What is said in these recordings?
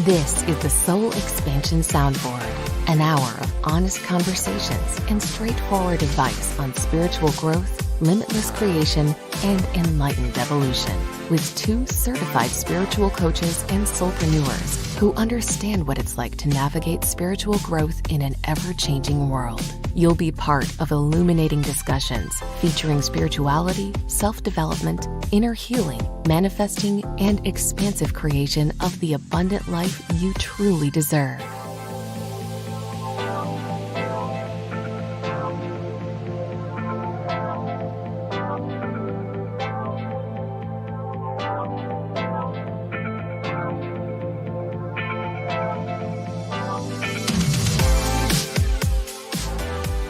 This is the Soul Expansion Soundboard, an hour of honest conversations and straightforward advice on spiritual growth, limitless creation, and enlightened evolution, with two certified spiritual coaches and soulpreneurs who understand what it's like to navigate spiritual growth in an ever-changing world. You'll be part of illuminating discussions featuring spirituality, self-development, inner healing, manifesting, and expansive creation of the abundant life you truly deserve.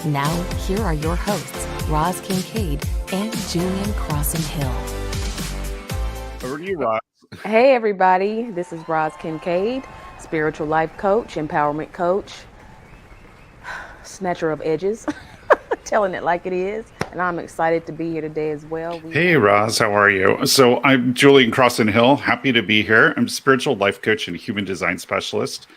Now, here are your hosts, Roz Kincaid and Julian Hill. Over to you, Roz. Hey, everybody. This is Roz Kincaid, spiritual life coach, empowerment coach, snatcher of edges, telling it like it is. And I'm excited to be here today as well. Hey, Roz, how are you? So I'm Julian Hill. Happy to be here. I'm a spiritual life coach and human design specialist.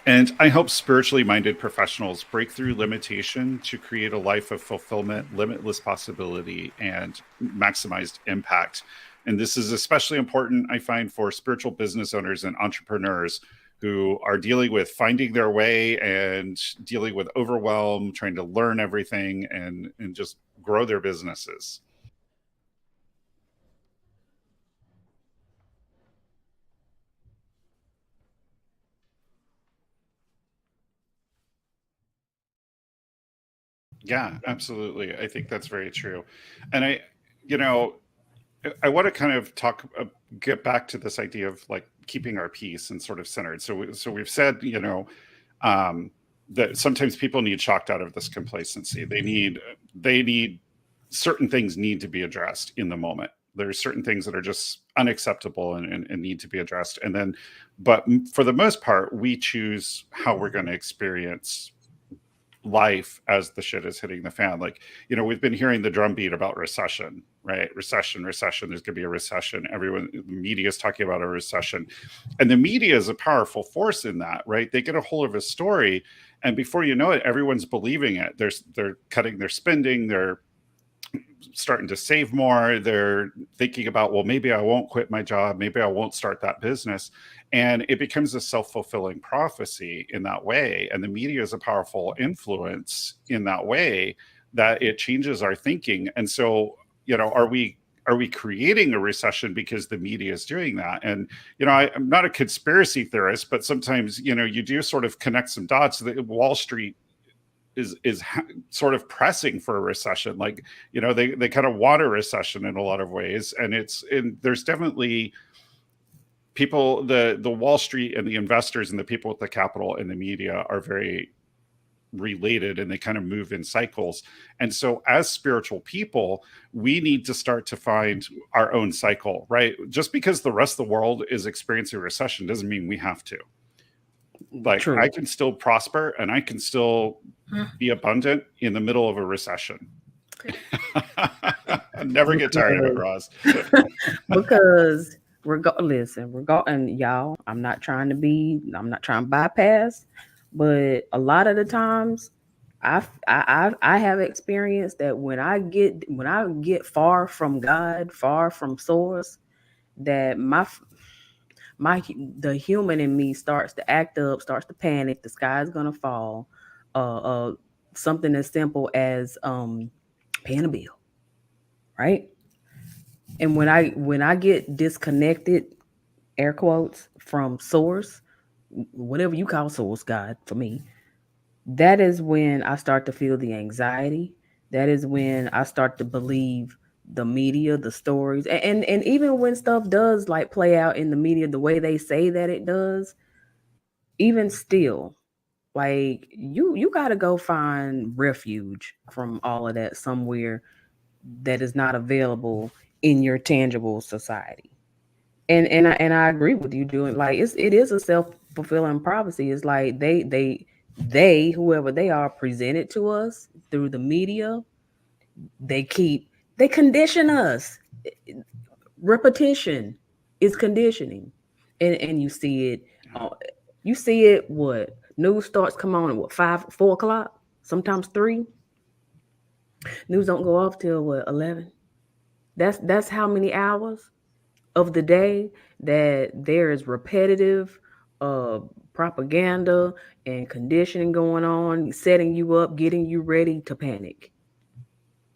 And I help spiritually minded professionals break through limitation to create a life of fulfillment, limitless possibility, and maximized impact. And this is especially important, I find, for spiritual business owners and entrepreneurs who are dealing with finding their way and dealing with overwhelm, trying to learn everything and just grow their businesses. Yeah, absolutely. I think that's very true. And I want to kind of get back to this idea of like keeping our peace and sort of centered. So we've said, that sometimes people need shocked out of this complacency. They need certain things need to be addressed in the moment. There's certain things that are just unacceptable and need to be addressed. But for the most part, we choose how we're going to experience life as the shit is hitting the fan. Like, we've been hearing the drumbeat about recession, right? Recession. There's going to be a recession. The media is talking about a recession. And the media is a powerful force in that, right? They get a hold of a story, and before you know it, everyone's believing it. They're cutting their spending. They're starting to save more. They're thinking about, well, maybe I won't quit my job. Maybe I won't start that business. And it becomes a self-fulfilling prophecy in that way. And the media is a powerful influence in that way that it changes our thinking. And so, are we creating a recession because the media is doing that? And, I'm not a conspiracy theorist, but sometimes, you do sort of connect some dots. Wall Street is sort of pressing for a recession. Like, they kind of want a recession in a lot of ways. And there's definitely people, the Wall Street and the investors and the people with the capital and the media are very related, and they kind of move in cycles. And so as spiritual people, we need to start to find our own cycle, right? Just because the rest of the world is experiencing a recession doesn't mean we have to. Like, true. I can still prosper and I can still be abundant in the middle of a recession. Never get tired of it, Roz. Because y'all, I'm not trying to bypass, but a lot of the times I have experienced that when I get far from God, far from source, that the human in me starts to act up, starts to panic. The sky's gonna fall. Something as simple as paying a bill, right? And when I get disconnected, air quotes, from source, whatever you call source, God, for me, that is when I start to feel the anxiety. That is when I start to believe the media, the stories, and even when stuff does like play out in the media the way they say that it does, even still, like you got to go find refuge from all of that somewhere that is not available in your tangible society. And I agree with you, Julian. Like it is a self-fulfilling prophecy. It's like they whoever they are presented to us through the media. They condition us. Repetition is conditioning, and you see it You see it, what? News starts come on at what, 4 o'clock? Sometimes 3. News don't go off till what, 11? That's how many hours of the day that there is repetitive uh propaganda and conditioning going on, setting you up, getting you ready to panic.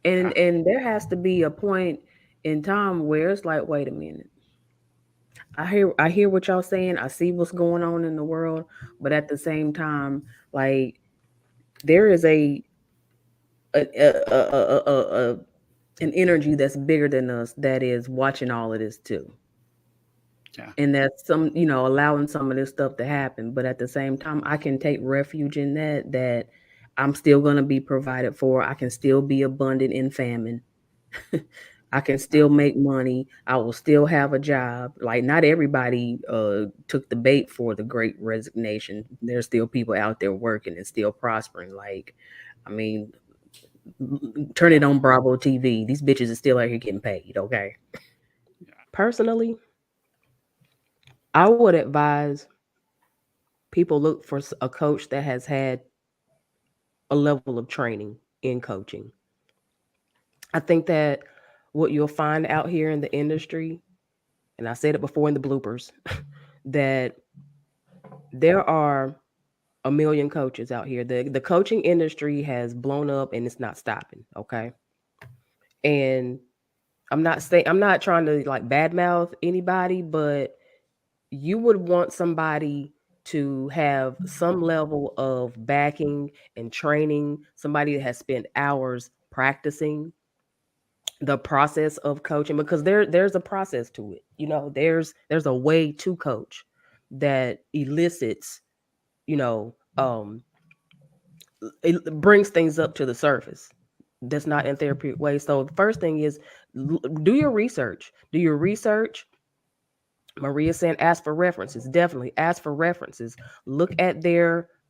Yeah. And there has to be a point in time where it's like, wait a minute. I hear what y'all saying. I see what's going on in the world, but at the same time, like there is a an energy that's bigger than us that is watching all of this too. Yeah. And that's allowing some of this stuff to happen. But at the same time, I can take refuge in that I'm still going to be provided for. I can still be abundant in famine. I can Yeah. still make money. I will still have a job. Like, not everybody took the bait for the great resignation. There's still people out there working and still prospering. Like, I mean, turn it on Bravo TV. These bitches are still out here getting paid. Okay. Yeah. Personally, I would advise people look for a coach that has had a level of training in coaching. I think that what you'll find out here in the industry, and I said it before in the bloopers, that there are a million coaches out here. The coaching industry has blown up and it's not stopping. Okay. And I'm not trying to like badmouth anybody, but you would want somebody to have some level of backing and training, somebody that has spent hours practicing the process of coaching, because there's a process to it. There's a way to coach that elicits, you know, it brings things up to the surface that's not in therapeutic way. So the first thing is do your research. Do your research. Maria saying ask for references. Definitely ask for references. Look at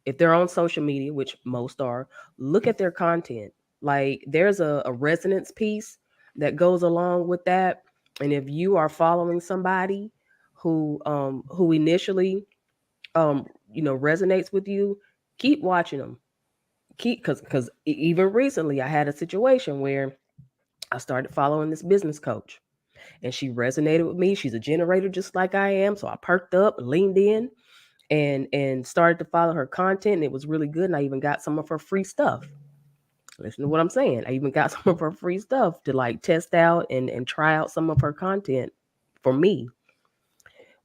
if they're on social media, which most are, look at their content. Like, there's a resonance piece that goes along with that. And if you are following somebody who initially resonates with you, keep watching them. Because even recently I had a situation where I started following this business coach and she resonated with me. She's a generator just like I am. So I perked up, leaned in, and started to follow her content. And it was really good. And I even got some of her free stuff. Listen to what I'm saying. I even got some of her free stuff to like test out and try out some of her content for me.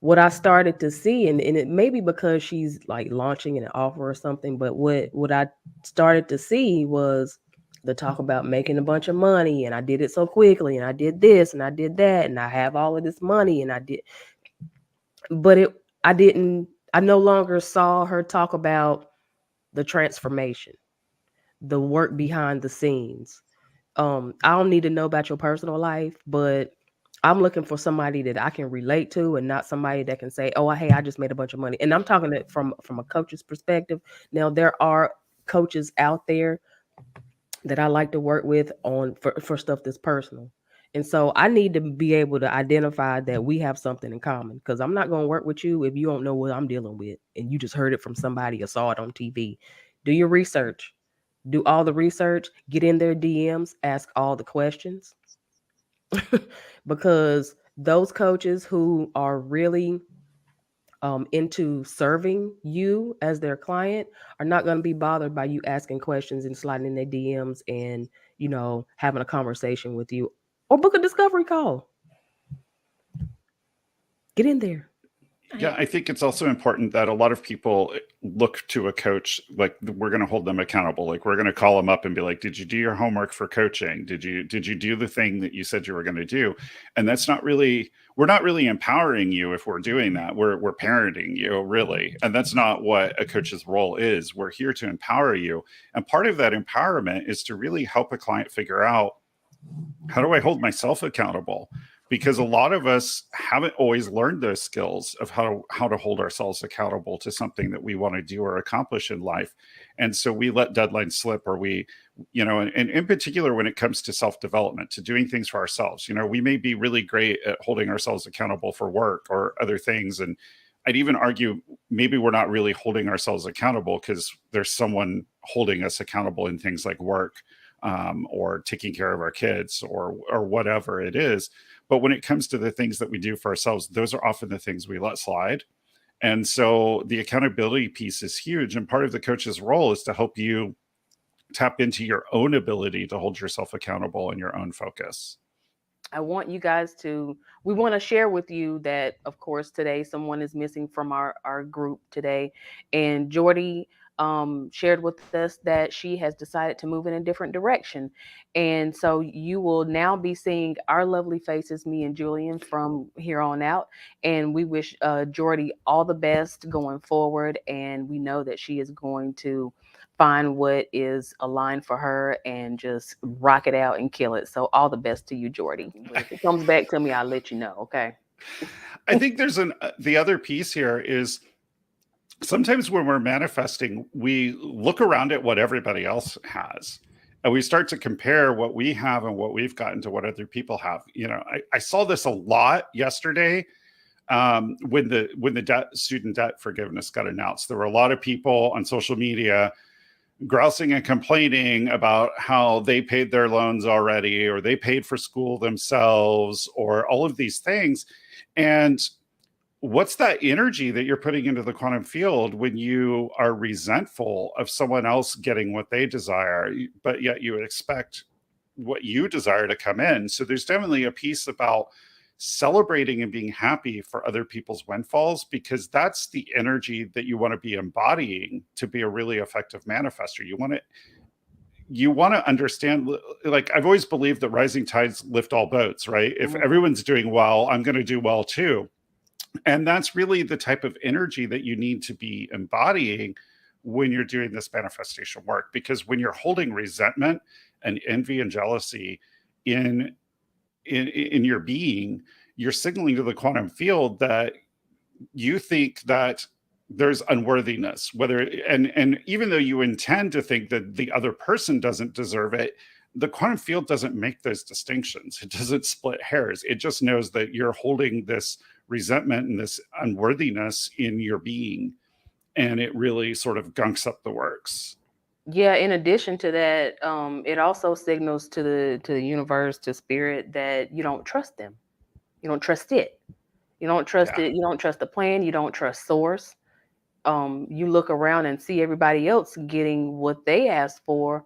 What I started to see, and it may be because she's like launching an offer or something, but what I started to see was the talk about making a bunch of money, and I did it so quickly, and I did this and I did that, and I have all of this money, and I did, but I no longer saw her talk about the transformation, the work behind the scenes. I don't need to know about your personal life, but I'm looking for somebody that I can relate to, and not somebody that can say, "Oh, hey, I just made a bunch of money." And I'm talking it from a coach's perspective. Now, there are coaches out there that I like to work with for stuff that's personal. And so I need to be able to identify that we have something in common, because I'm not going to work with you if you don't know what I'm dealing with and you just heard it from somebody or saw it on TV. Do your research. Do all the research, get in their DMs, ask all the questions. Because those coaches who are really into serving you as their client are not going to be bothered by you asking questions and sliding in their DMs and, having a conversation with you, or book a discovery call. Get in there. Yeah, I think it's also important that a lot of people look to a coach like we're going to hold them accountable. Like, we're going to call them up and be like, "Did you do your homework for coaching? Did you do the thing that you said you were going to do?" And that's not really, we're not really empowering you if we're doing that. We're parenting you, really. And that's not what a coach's role is. We're here to empower you. And part of that empowerment is to really help a client figure out, how do I hold myself accountable? Because a lot of us haven't always learned those skills of how to hold ourselves accountable to something that we want to do or accomplish in life. And so we let deadlines slip, or we, and in particular, when it comes to self-development, to doing things for ourselves, we may be really great at holding ourselves accountable for work or other things. And I'd even argue maybe we're not really holding ourselves accountable because there's someone holding us accountable in things like work, or taking care of our kids, or whatever it is. But when it comes to the things that we do for ourselves, those are often the things we let slide. And so the accountability piece is huge. And part of the coach's role is to help you tap into your own ability to hold yourself accountable and your own focus. I want you guys to, we want to share with you that, of course, today someone is missing from our group today. And Jordy shared with us that she has decided to move in a different direction. And so you will now be seeing our lovely faces, me and Julian, from here on out. And we wish Jordy all the best going forward. And we know that she is going to find what is aligned for her and just rock it out and kill it. So all the best to you, Jordy. But if it comes back to me, I'll let you know. Okay. I think there's the other piece here is sometimes when we're manifesting, we look around at what everybody else has, and we start to compare what we have and what we've gotten to what other people have. You know, I saw this a lot yesterday when the student debt forgiveness got announced. There were a lot of people on social media grousing and complaining about how they paid their loans already, or they paid for school themselves, or all of these things. And what's that energy that you're putting into the quantum field when you are resentful of someone else getting what they desire, but yet you expect what you desire to come in? So there's definitely a piece about celebrating and being happy for other people's windfalls, because that's the energy that you want to be embodying to be a really effective manifester. You want to understand, like I've always believed that rising tides lift all boats, right? If everyone's doing well, I'm going to do well too. And that's really the type of energy that you need to be embodying when you're doing this manifestation work. Because when you're holding resentment and envy and jealousy in your being, you're signaling to the quantum field that you think that there's unworthiness, and even though you intend to think that the other person doesn't deserve it, the quantum field doesn't make those distinctions. It doesn't split hairs. It just knows that you're holding this resentment and this unworthiness in your being, and it really sort of gunks up the works. Yeah, in addition to that, it also signals to the universe, to spirit, that you don't trust them. You don't trust it. You don't trust it. You don't trust the plan. You don't trust source. You look around and see everybody else getting what they asked for,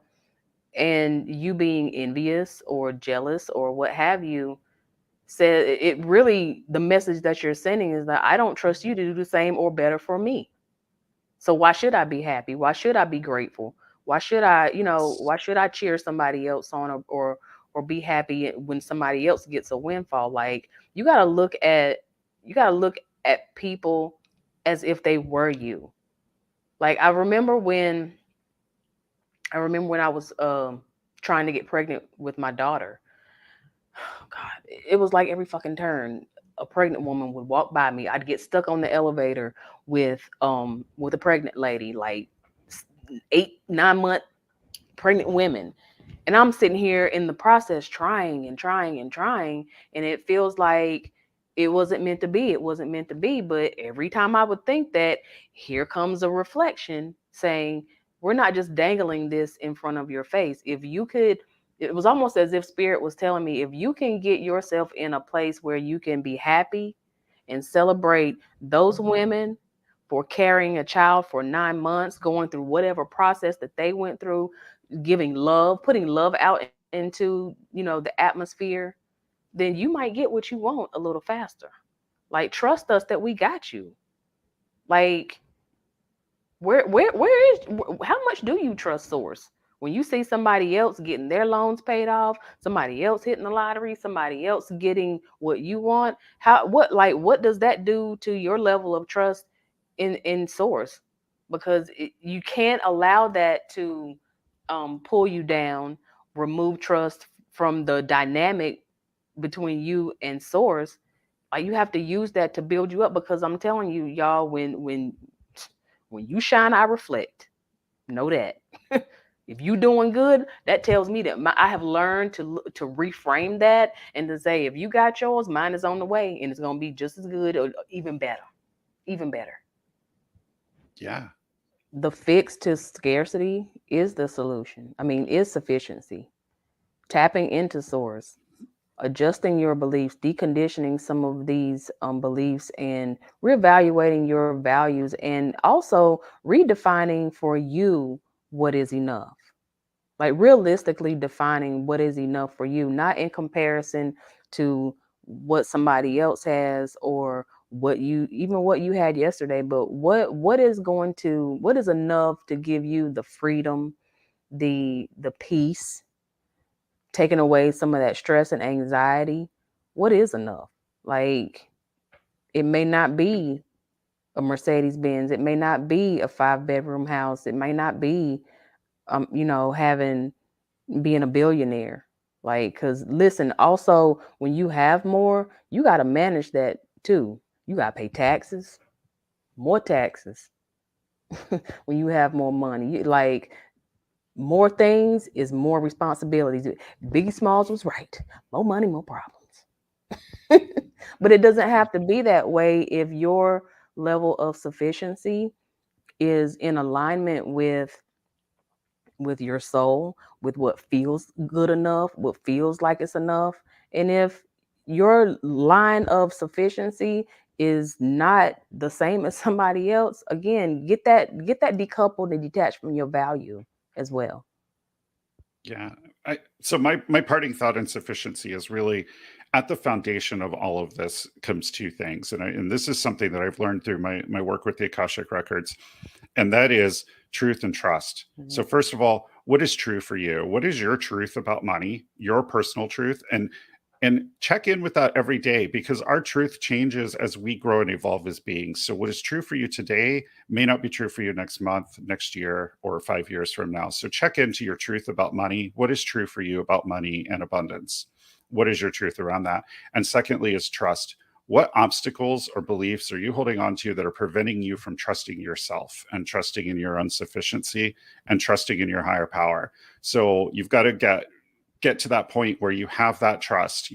and you being envious or jealous or what have you. Said it really, the message that you're sending is that I don't trust you to do the same or better for me. So why should I be happy? Why should I be grateful? Why should I cheer somebody else on, or be happy when somebody else gets a windfall? Like, you got to look at people as if they were you. Like, I remember when I was trying to get pregnant with my daughter. Oh God, it was like every fucking turn a pregnant woman would walk by me. I'd get stuck on the elevator with a pregnant lady, like 8-9 month pregnant women. And I'm sitting here in the process trying, and it feels like it wasn't meant to be. It wasn't meant to be. But every time I would think that, here comes a reflection saying, we're not just dangling this in front of your face. If you could, it was almost as if spirit was telling me, if you can get yourself in a place where you can be happy and celebrate those women for carrying a child for 9 months, going through whatever process that they went through, giving love, putting love out into, the atmosphere, then you might get what you want a little faster. Like, trust us that we got you. Like, how much do you trust source? When you see somebody else getting their loans paid off, somebody else hitting the lottery, somebody else getting what you want, what does that do to your level of trust in source? Because you can't allow that to pull you down, remove trust from the dynamic between you and source. Like, you have to use that to build you up, because I'm telling you, y'all, when you shine, I reflect. Know that. If you doing good, that tells me that I have learned to reframe that and to say, if you got yours, mine is on the way, and it's going to be just as good or even better. even better. Yeah. The fix to scarcity is the solution. I mean, is sufficiency. Tapping into source, adjusting your beliefs, deconditioning some of these beliefs, and reevaluating your values, and also redefining for you what is enough. Like realistically defining what is enough for you, not in comparison to what somebody else has or what you had yesterday, but what is enough to give you the freedom, the peace, taking away some of that stress and anxiety. What is enough? Like, it may not be a Mercedes Benz, it may not be a 5-bedroom house, it may not be having being a billionaire. Like, because listen, also when you have more, you got to manage that too. You got to pay taxes, more taxes. When you have more money, like, more things is more responsibilities. Biggie Smalls was right. More money, more problems. But it doesn't have to be that way if your level of sufficiency is in alignment with your soul, with what feels good enough, what feels like it's enough. And if your line of sufficiency is not the same as somebody else, again, get that decoupled and detached from your value as well. Yeah. So my parting thought on sufficiency is really at the foundation of all of this comes two things. And this is something that I've learned through my work with the Akashic Records, and that is truth and trust. Mm-hmm. So first of all, what is true for you? What is your truth about money, your personal truth? And check in with that every day, because our truth changes as we grow and evolve as beings. So what is true for you today may not be true for you next month, next year, or 5 years from now. So check into your truth about money. What is true for you about money and abundance? What is your truth around that? And secondly is trust. What obstacles or beliefs are you holding on to that are preventing you from trusting yourself and trusting in your own sufficiency and trusting in your higher power? So you've got to get to that point where you have that trust.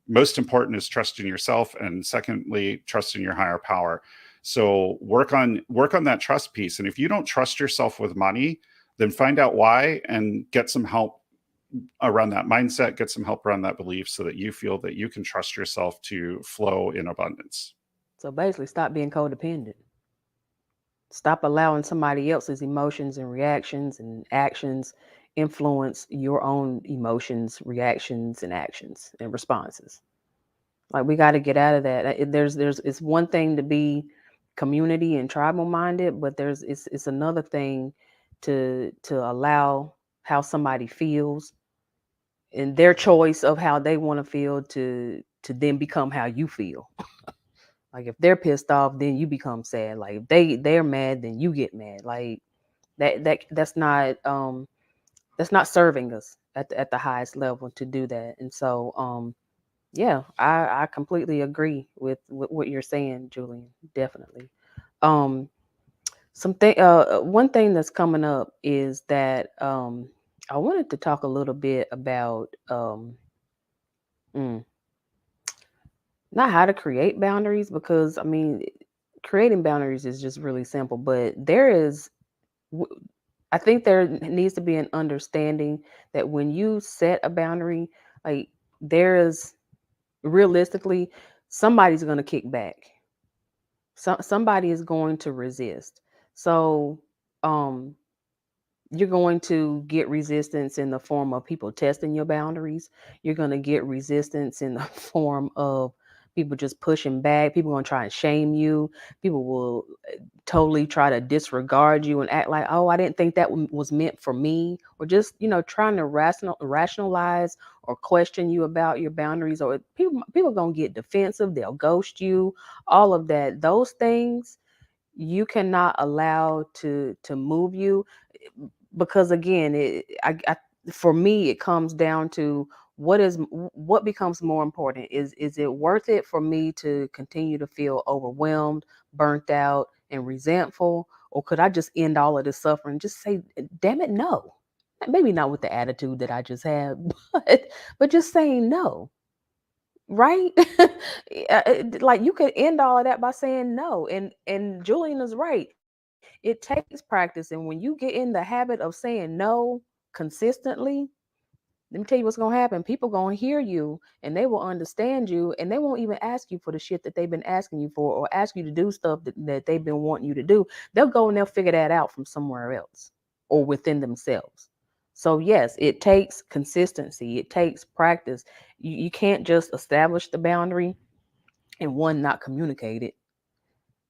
Most important is trust in yourself, and secondly, trust in your higher power. So work on that trust piece. And if you don't trust yourself with money, then find out why and get some help around that mindset, get some help around that belief, so that you feel that you can trust yourself to flow in abundance. So basically, stop being codependent. Stop allowing somebody else's emotions and reactions and actions influence your own emotions, reactions, and actions and responses. Like, we got to get out of that. It's one thing to be community and tribal minded, but it's another thing to allow how somebody feels and their choice of how they want to feel to then become how you feel. Like, if they're pissed off, then you become sad. Like, if they're mad, then you get mad. Like, that's not serving us at the highest level to do that. And so yeah, I completely agree with what you're saying, Julian. Definitely. One thing that's coming up is that I wanted to talk a little bit about not how to create boundaries, because I mean, creating boundaries is just really simple, but I think there needs to be an understanding that when you set a boundary, like, there is realistically somebody's going to kick back. Somebody is going to resist. So you're going to get resistance in the form of people testing your boundaries. You're going to get resistance in the form of people just pushing back. People going to try and shame you. People will totally try to disregard you and act like, oh, I didn't think that was meant for me, or just, trying to rationalize or question you about your boundaries. Or people going to get defensive. They'll ghost you. All of that. Those things you cannot allow to move you, because again, for me, it comes down to what becomes more important. Is it worth it for me to continue to feel overwhelmed, burnt out, and resentful, or could I just end all of this suffering, just say, damn it, no? Maybe not with the attitude that I just had, but just saying no. right? Like you could end all of that by saying no. And Julian is right. It takes practice. And when you get in the habit of saying no consistently, let me tell you what's gonna happen. People gonna hear you and they will understand you and they won't even ask you for the shit that they've been asking you for or ask you to do stuff that they've been wanting you to do. They'll go and they'll figure that out from somewhere else or within themselves. So yes, it takes consistency. It takes practice. You can't just establish the boundary and one not communicate it.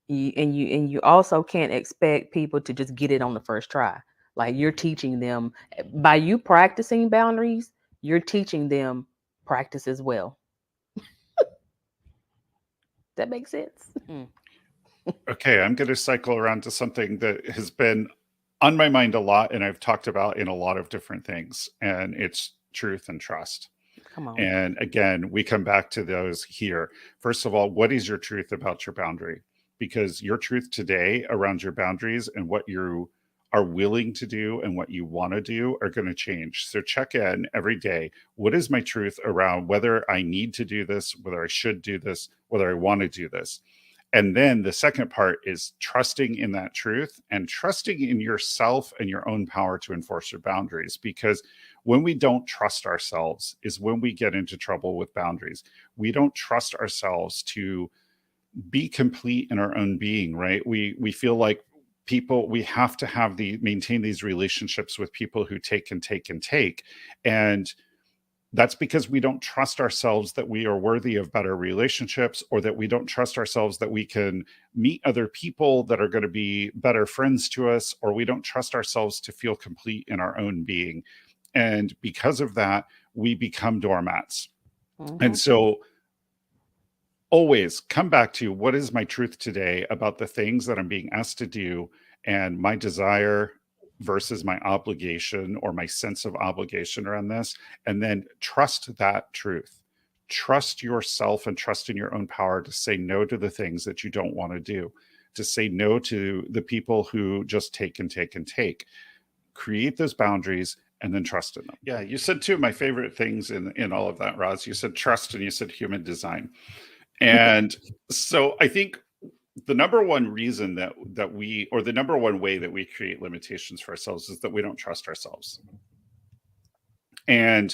And you also can't expect people to just get it on the first try. Like you're teaching them by you practicing boundaries, you're teaching them practice as well. That makes sense. Okay, I'm going to cycle around to something that has been on my mind a lot and I've talked about in a lot of different things, and it's truth and trust. Come on. And again, we come back to those here. First of all, what is your truth about your boundary? Because your truth today around your boundaries and what you are willing to do and what you want to do are going to change. So check in every day. What is my truth around whether I need to do this, whether I should do this, whether I want to do this? And then the second part is trusting in that truth and trusting in yourself and your own power to enforce your boundaries. Because when we don't trust ourselves is when we get into trouble with boundaries. We don't trust ourselves to be complete in our own being, right? We feel like people, we have to have maintain these relationships with people who take and take and take. And that's because we don't trust ourselves that we are worthy of better relationships, or that we don't trust ourselves that we can meet other people that are going to be better friends to us, or we don't trust ourselves to feel complete in our own being. And because of that, we become doormats. And so always come back to what is my truth today about the things that I'm being asked to do, and my desire versus my obligation or my sense of obligation around this. And then trust that truth. Trust yourself and trust in your own power to say no to the things that you don't want to do, to say no to the people who just take and take and take. Create those boundaries and then trust in them. Yeah, you said two of my favorite things in all of that, Roz. You said trust and you said human design. And so I think the number one reason that we, or the number one way that we create limitations for ourselves, is that we don't trust ourselves. And,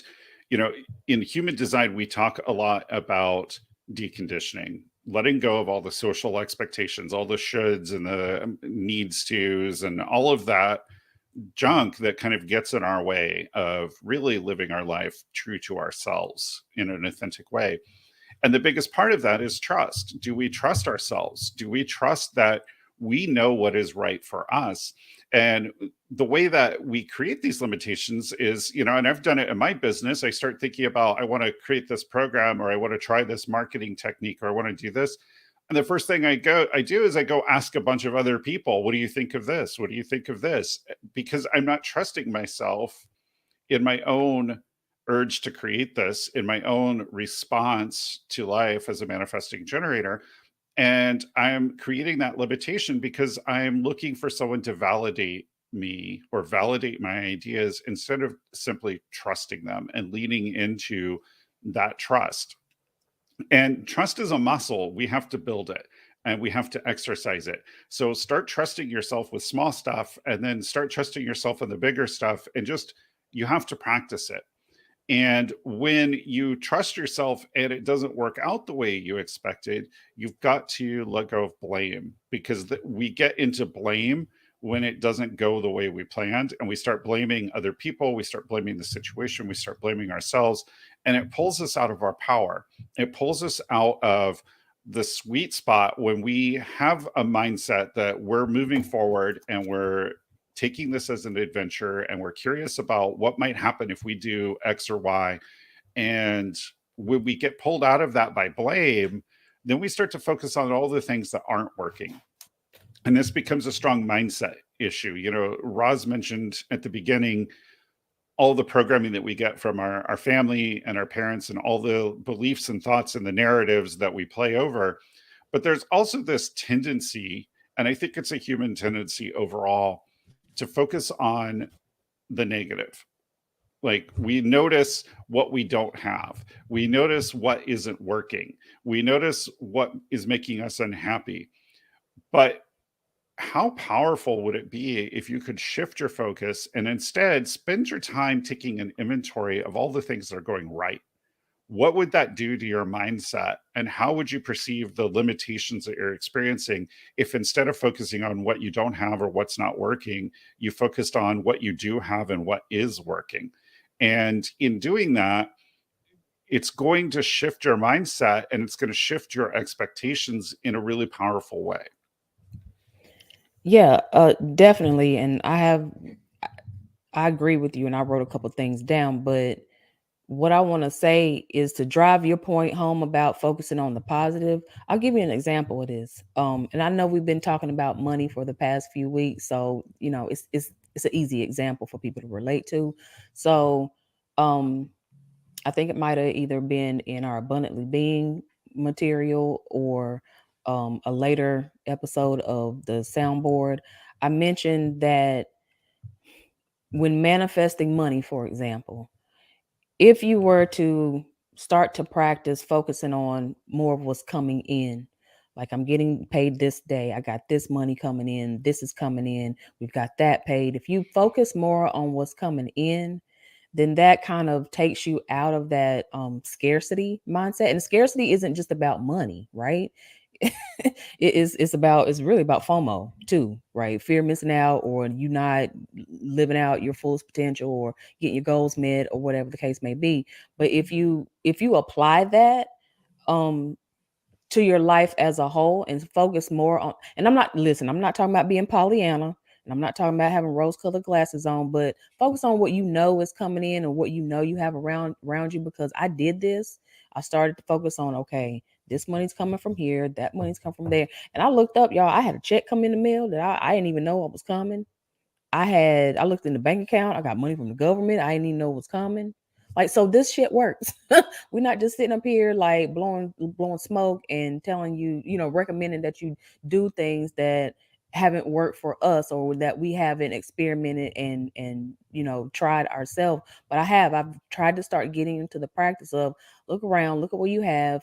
you know, in human design, we talk a lot about deconditioning, letting go of all the social expectations, all the shoulds and the needs tos, and all of that junk that kind of gets in our way of really living our life true to ourselves in an authentic way. And the biggest part of that is trust. Do we trust ourselves? Do we trust that we know what is right for us? And the way that we create these limitations is, you know, and I've done it in my business. I start thinking about, I want to create this program, or I want to try this marketing technique, or I want to do this. And the first thing I do is I go ask a bunch of other people, what do you think of this? What do you think of this? Because I'm not trusting myself in my own urge to create this, in my own response to life as a manifesting generator. And I'm creating that limitation because I'm looking for someone to validate me or validate my ideas, instead of simply trusting them and leaning into that trust. And trust is a muscle. We have to build it and we have to exercise it. So start trusting yourself with small stuff, and then start trusting yourself in the bigger stuff. And just, you have to practice it. And when you trust yourself and it doesn't work out the way you expected, you've got to let go of blame, because we get into blame when it doesn't go the way we planned, and we start blaming other people, we start blaming the situation, we start blaming ourselves, and it pulls us out of our power. It pulls us out of the sweet spot when we have a mindset that we're moving forward and we're taking this as an adventure, and we're curious about what might happen if we do X or Y. And when we get pulled out of that by blame, then we start to focus on all the things that aren't working. And this becomes a strong mindset issue. You know, Roz mentioned at the beginning all the programming that we get from our family and our parents, and all the beliefs and thoughts and the narratives that we play over. But there's also this tendency, and I think it's a human tendency overall, to focus on the negative. Like, we notice what we don't have. We notice what isn't working. We notice what is making us unhappy. But how powerful would it be if you could shift your focus and instead spend your time taking an inventory of all the things that are going right? What would that do to your mindset? And how would you perceive the limitations that you're experiencing if instead of focusing on what you don't have or what's not working, you focused on what you do have and what is working? And in doing that, it's going to shift your mindset and it's going to shift your expectations in a really powerful way. Yeah, definitely. And I agree with you, and I wrote a couple things down, but what I want to say is to drive your point home about focusing on the positive. I'll give you an example of this. And I know we've been talking about money for the past few weeks, so it's an easy example for people to relate to. So, um, I think it might have either been in our abundantly being material or a later episode of the soundboard. I mentioned that when manifesting money, for example, if you were to start to practice focusing on more of what's coming in, like I'm getting paid this day, I got this money coming in, this is coming in, we've got that paid. If you focus more on what's coming in, then that kind of takes you out of that scarcity mindset. And scarcity isn't just about money, right? It's really about FOMO too, right? Fear of missing out, or you not living out your fullest potential, or getting your goals met, or whatever the case may be. But if you apply that um to your life as a whole and focus more on, and I'm not talking about being Pollyanna, and I'm not talking about having rose colored glasses on, but focus on what you know is coming in and what you have around you. Because I did this. I started to focus on, okay, this money's coming from here, that money's coming from there. And I looked up, y'all, I had a check come in the mail that I didn't even know what was coming. I looked in the bank account. I got money from the government. I didn't even know what was coming. Like, so this shit works. We're not just sitting up here like blowing smoke and telling you, recommending that you do things that haven't worked for us, or that we haven't experimented and tried ourselves. But I've tried to start getting into the practice of look around, look at what you have,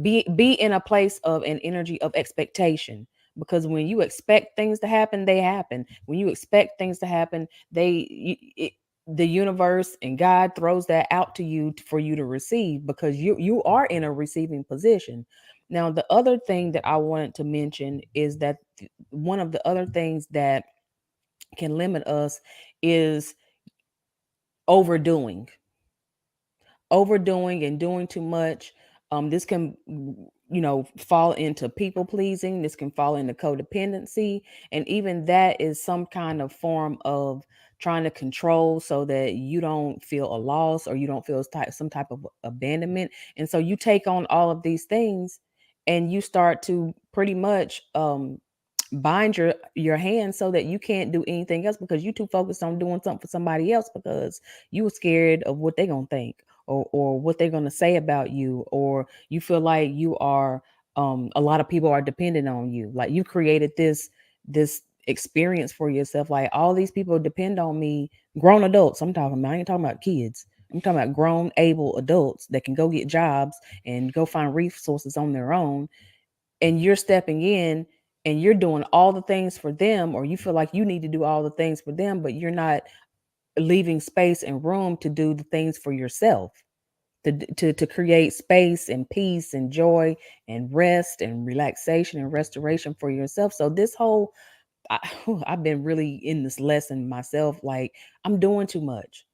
be in a place of an energy of expectation. Because when you expect things to happen, they happen. When you expect things to happen, the universe and God throws that out to you for you to receive, because you are in a receiving position. Now, the other thing that I wanted to mention is that one of the other things that can limit us is overdoing and doing too much. This can fall into people pleasing. This can fall into codependency, and even that is some kind of form of trying to control so that you don't feel a loss, or you don't feel some type of abandonment. And so you take on all of these things, and you start to pretty much bind your hands so that you can't do anything else, because you too focused on doing something for somebody else, because you were scared of what they're gonna think, or what they're gonna say about you, or you feel like you are a lot of people are dependent on you. Like, you created this experience for yourself, like all these people depend on me. Grown adults, I'm talking about. I ain't talking about kids. I'm talking about grown able adults that can go get jobs and go find resources on their own, and you're stepping in and you're doing all the things for them, or you feel like you need to do all the things for them, but you're not leaving space and room to do the things for yourself, to create space and peace and joy and rest and relaxation and restoration for yourself. So this whole I've been really in this lesson myself, like I'm doing too much.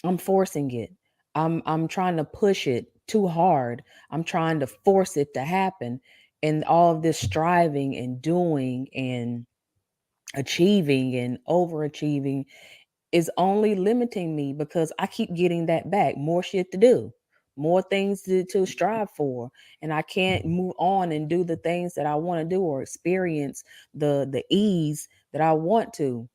I'm forcing it. I'm trying to push it too hard. I'm trying to force it to happen. And all of this striving and doing and achieving and overachieving is only limiting me, because I keep getting that back. More shit to do, more things to strive for. And I can't move on and do the things that I want to do, or experience the ease that I want to.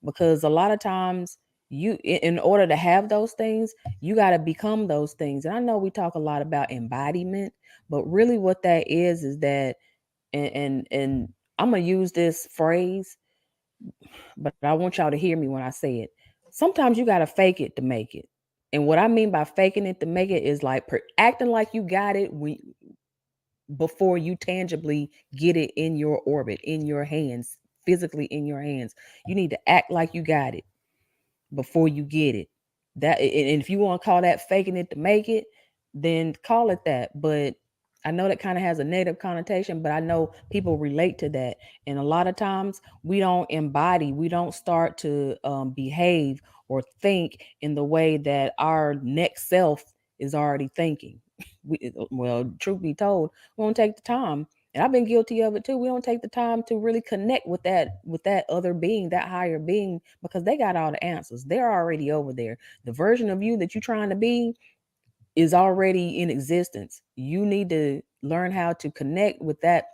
Because a lot of times, in order to have those things, you got to become those things. And I know we talk a lot about embodiment, but really what that is that, and I'm gonna use this phrase, but I want y'all to hear me when I say it. Sometimes you got to fake it to make it. And what I mean by faking it to make it is like acting like you got it before you tangibly get it in your orbit, in your hands, physically in your hands. You need to act like you got it before you get it. And if you want to call that faking it to make it, then call it that. But I know that kind of has a negative connotation, but I know people relate to that. And a lot of times we don't start to behave or think in the way that our next self is already thinking. Well, truth be told, we don't take the time, and I've been guilty of it too. We don't take the time to really connect with that other being, that higher being, because they got all the answers. They're already over there. The version of you that you're trying to be is already in existence. You need to learn how to connect with that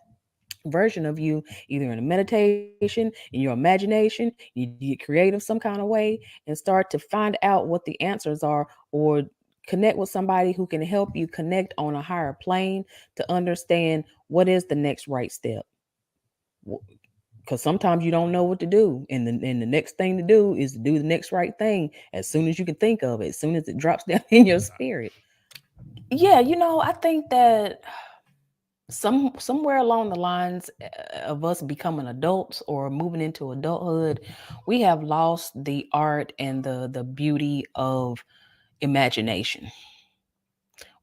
version of you, either in a meditation, in your imagination. You get creative some kind of way and start to find out what the answers are, or connect with somebody who can help you connect on a higher plane to understand what is the next right step. Because sometimes you don't know what to do, and the next thing to do is to do the next right thing as soon as you can think of it, as soon as it drops down in your spirit. Yeah, I think that somewhere along the lines of us becoming adults or moving into adulthood, we have lost the art and the beauty of imagination.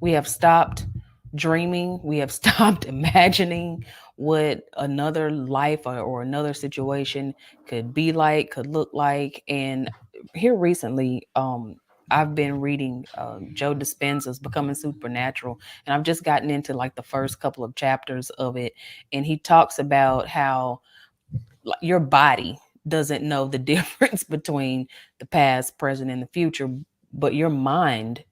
We have stopped dreaming. We have stopped imagining what another life or another situation could be like, could look like. And here recently, I've been reading Joe Dispenza's Becoming Supernatural, and I've just gotten into like the first couple of chapters of it. And he talks about how your body doesn't know the difference between the past, present, and the future, but your mind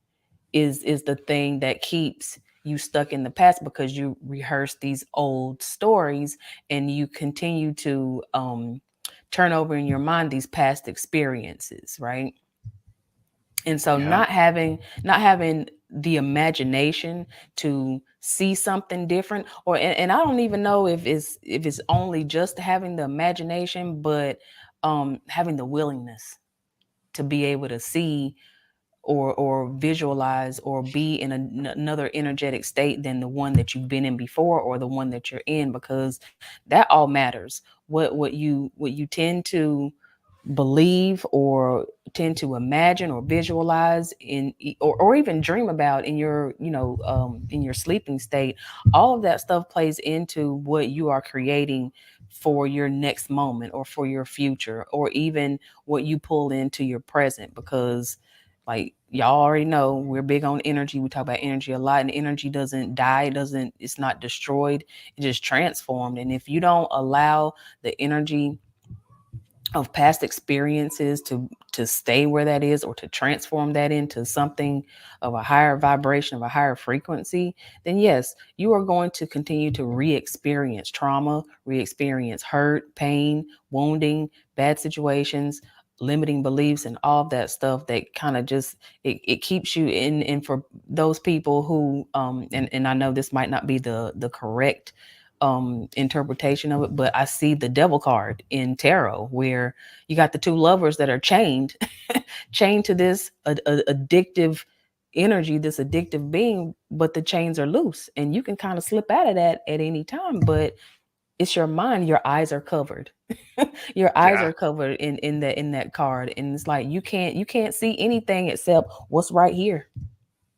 is the thing that keeps you stuck in the past, because you rehearse these old stories and you continue to turn over in your mind these past experiences, right? And so not having the imagination to see something different, and I don't even know if it's only just having the imagination, but having the willingness to be able to see or visualize or be in another energetic state than the one that you've been in before, or the one that you're in, because that all matters. What you tend to believe or tend to imagine or visualize or even dream about in your in your sleeping state, all of that stuff plays into what you are creating for your next moment or for your future, or even what you pull into your present. Because like y'all already know, we're big on energy. We talk about energy a lot, and energy doesn't die. It's not destroyed. It just transformed. And if you don't allow the energy of past experiences to stay where that is, or to transform that into something of a higher vibration, of a higher frequency, then yes, you are going to continue to re-experience trauma, re-experience hurt, pain, wounding, bad situations, limiting beliefs, and all of that stuff that kind of just it keeps you in. And for those people who and I know this might not be the correct interpretation of it, but I see the devil card in tarot, where you got the two lovers that are chained chained to this addictive energy, this addictive being, but the chains are loose and you can kind of slip out of that at any time. But it's your mind. Your eyes are covered. Your eyes are covered in that card, and it's like you can't see anything except what's right here.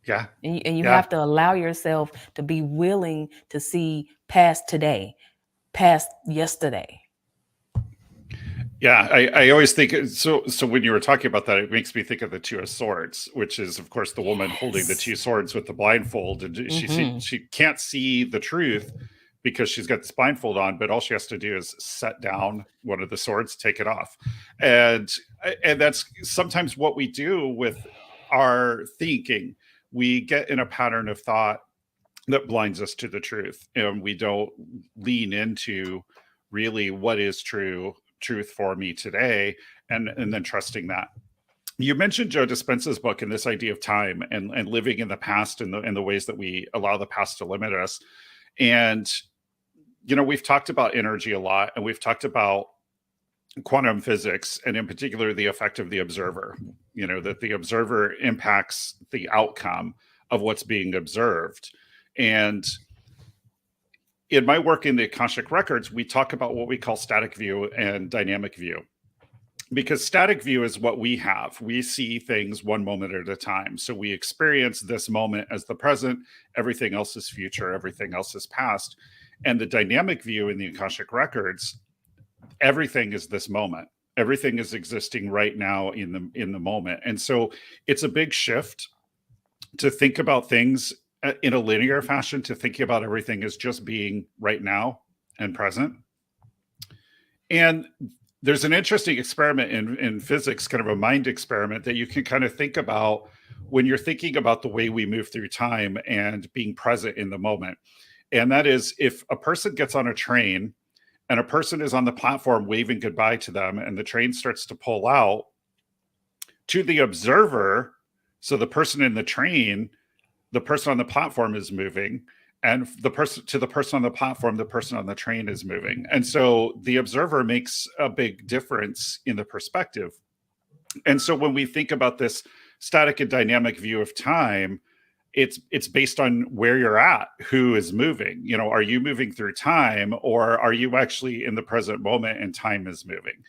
Yeah. And you have to allow yourself to be willing to see past today, past yesterday. Yeah, I always think so. So when you were talking about that, it makes me think of the Two of Swords, which is, of course, the woman holding the two swords with the blindfold, and she can't see the truth because she's got this blindfold on. But all she has to do is set down one of the swords, take it off, and that's sometimes what we do with our thinking. We get in a pattern of thought that blinds us to the truth, and we don't lean into really what is truth for me today, and then trusting that. You mentioned Joe Dispenza's book and this idea of time and living in the past and the ways that we allow the past to limit us. And we've talked about energy a lot, and we've talked about quantum physics, and in particular the effect of the observer, that the observer impacts the outcome of what's being observed. And in my work in the Akashic Records, we talk about what we call static view and dynamic view, because static view is what we have. We see things one moment at a time. So we experience this moment as the present, everything else is future, everything else is past. And the dynamic view in the Akashic Records, everything is this moment. Everything is existing right now in the moment. And so it's a big shift to think about things in a linear fashion, to thinking about everything as just being right now and present. And there's an interesting experiment in physics, kind of a mind experiment, that you can kind of think about when you're thinking about the way we move through time and being present in the moment. And that is, if a person gets on a train and a person is on the platform waving goodbye to them, and the train starts to pull out, to the observer, so the person in the train, the person on the platform is moving, and the person on the platform, the person on the train is moving. And so the observer makes a big difference in the perspective. And so when we think about this static and dynamic view of time, it's based on where you're at, who is moving. Are you moving through time, or are you actually in the present moment and time is moving?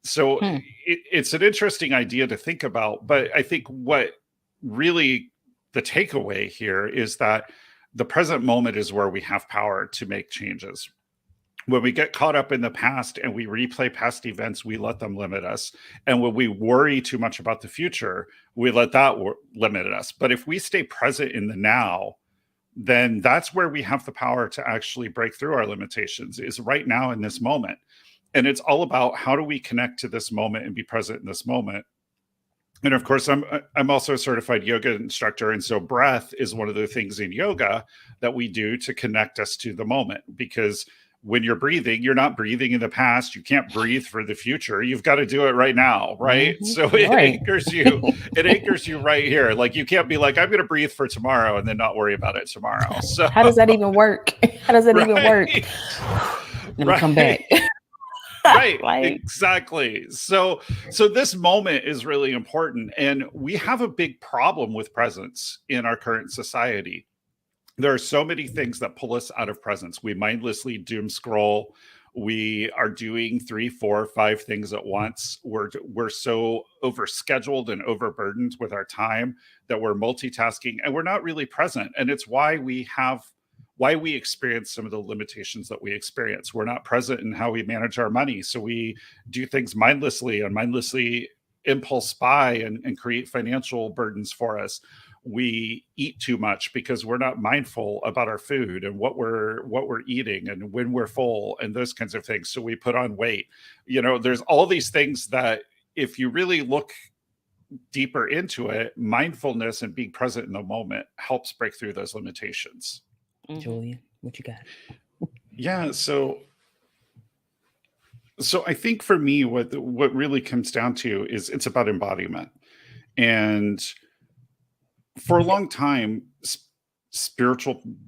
It's an interesting idea to think about. But I think what really the takeaway here is that the present moment is where we have power to make changes. When we get caught up in the past and we replay past events, we let them limit us. And when we worry too much about the future, we let that limit us. But if we stay present in the now, then that's where we have the power to actually break through our limitations, is right now in this moment. And it's all about, how do we connect to this moment and be present in this moment? And of course, I'm also a certified yoga instructor. And so breath is one of the things in yoga that we do to connect us to the moment. Because when you're breathing, you're not breathing in the past. You can't breathe for the future. You've got to do it right now, right? Mm-hmm. So it anchors you. It anchors you right here. Like, you can't be like, I'm going to breathe for tomorrow and then not worry about it tomorrow. So how does that even work? How does that even work? Let me come back. Right. Exactly. So this moment is really important. And we have a big problem with presence in our current society. There are so many things that pull us out of presence. We mindlessly doom scroll. We are doing 3, 4, 5 things at once. We're so overscheduled and overburdened with our time that we're multitasking, and we're not really present. And it's why we experience some of the limitations that we experience. We're not present in how we manage our money. So we do things mindlessly and mindlessly impulse buy and create financial burdens for us. We eat too much because we're not mindful about our food and what we're eating and when we're full and those kinds of things. So we put on weight. There's all these things that, if you really look deeper into it, mindfulness and being present in the moment helps break through those limitations. Julian, what you got? Yeah, so I think for me, what really comes down to is it's about embodiment. And for a long time,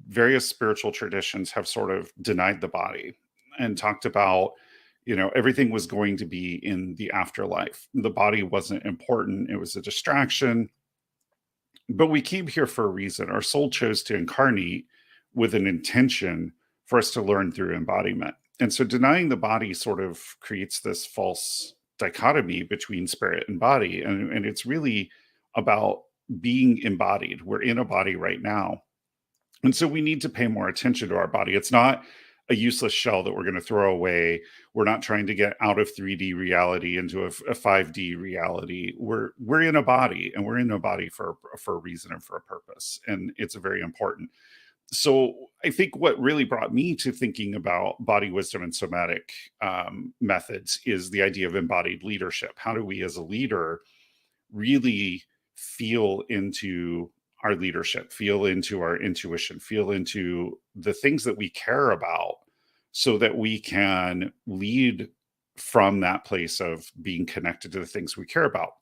various spiritual traditions have sort of denied the body and talked about, everything was going to be in the afterlife. The body wasn't important. It was a distraction. But we came here for a reason. Our soul chose to incarnate with an intention for us to learn through embodiment. And so denying the body sort of creates this false dichotomy between spirit and body. And it's really about being embodied. We're in a body right now. And so we need to pay more attention to our body. It's not a useless shell that we're going to throw away. We're not trying to get out of 3D reality into a 5D reality. We're in a body, and we're in a body for a reason and for a purpose. And it's very important. So I think what really brought me to thinking about body wisdom and somatic methods is the idea of embodied leadership. How do we as a leader really feel into our leadership, feel into our intuition, feel into the things that we care about, so that we can lead from that place of being connected to the things we care about?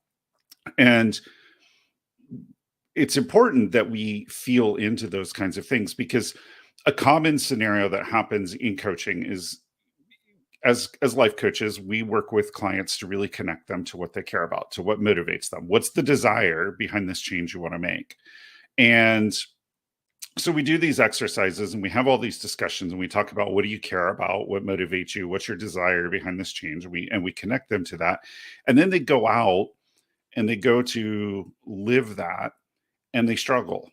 And it's important that we feel into those kinds of things, because a common scenario that happens in coaching is as life coaches, we work with clients to really connect them to what they care about, to what motivates them. What's the desire behind this change you want to make? And so we do these exercises and we have all these discussions and we talk about, what do you care about? What motivates you? What's your desire behind this change? We connect them to that. And then they go out and they go to live that, and they struggle.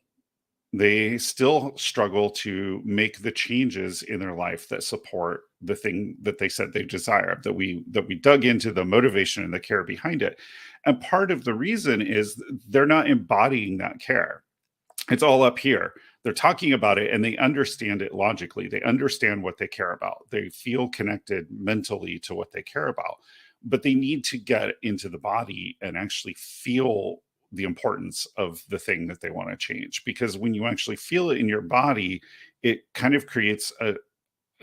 They still struggle to make the changes in their life that support the thing that they said they desire, that we dug into the motivation and the care behind it. And part of the reason is they're not embodying that care. It's all up here. They're talking about it and they understand it logically. They understand what they care about. They feel connected mentally to what they care about, but they need to get into the body and actually feel the importance of the thing that they want to change. Because when you actually feel it in your body, it kind of creates a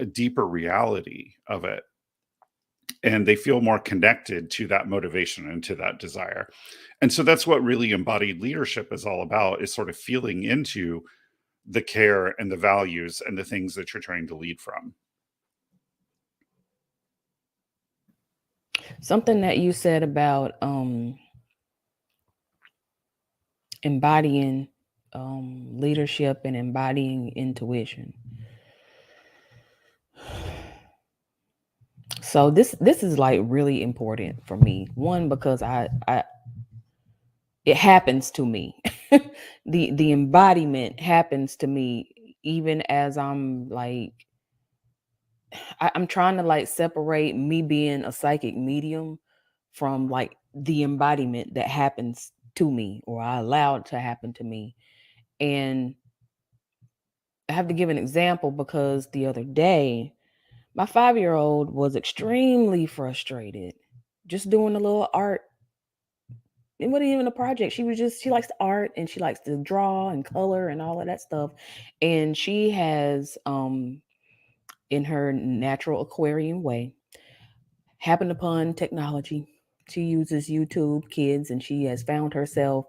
deeper reality of it. And they feel more connected to that motivation and to that desire. And so that's what really embodied leadership is all about, is sort of feeling into the care and the values and the things that you're trying to lead from. Something that you said about embodying leadership and embodying intuition. So this is like really important for me. One, because I it happens to me. the embodiment happens to me even as I'm like I'm trying to like separate me being a psychic medium from like the embodiment that happens to me, or I allow it to happen to me. And I have to give an example because the other day, my 5-year-old was extremely frustrated just doing a little art. It wasn't even a project. She likes the art and she likes to draw and color and all of that stuff. And she has, in her natural Aquarian way, happened upon technology. She uses YouTube Kids and she has found herself,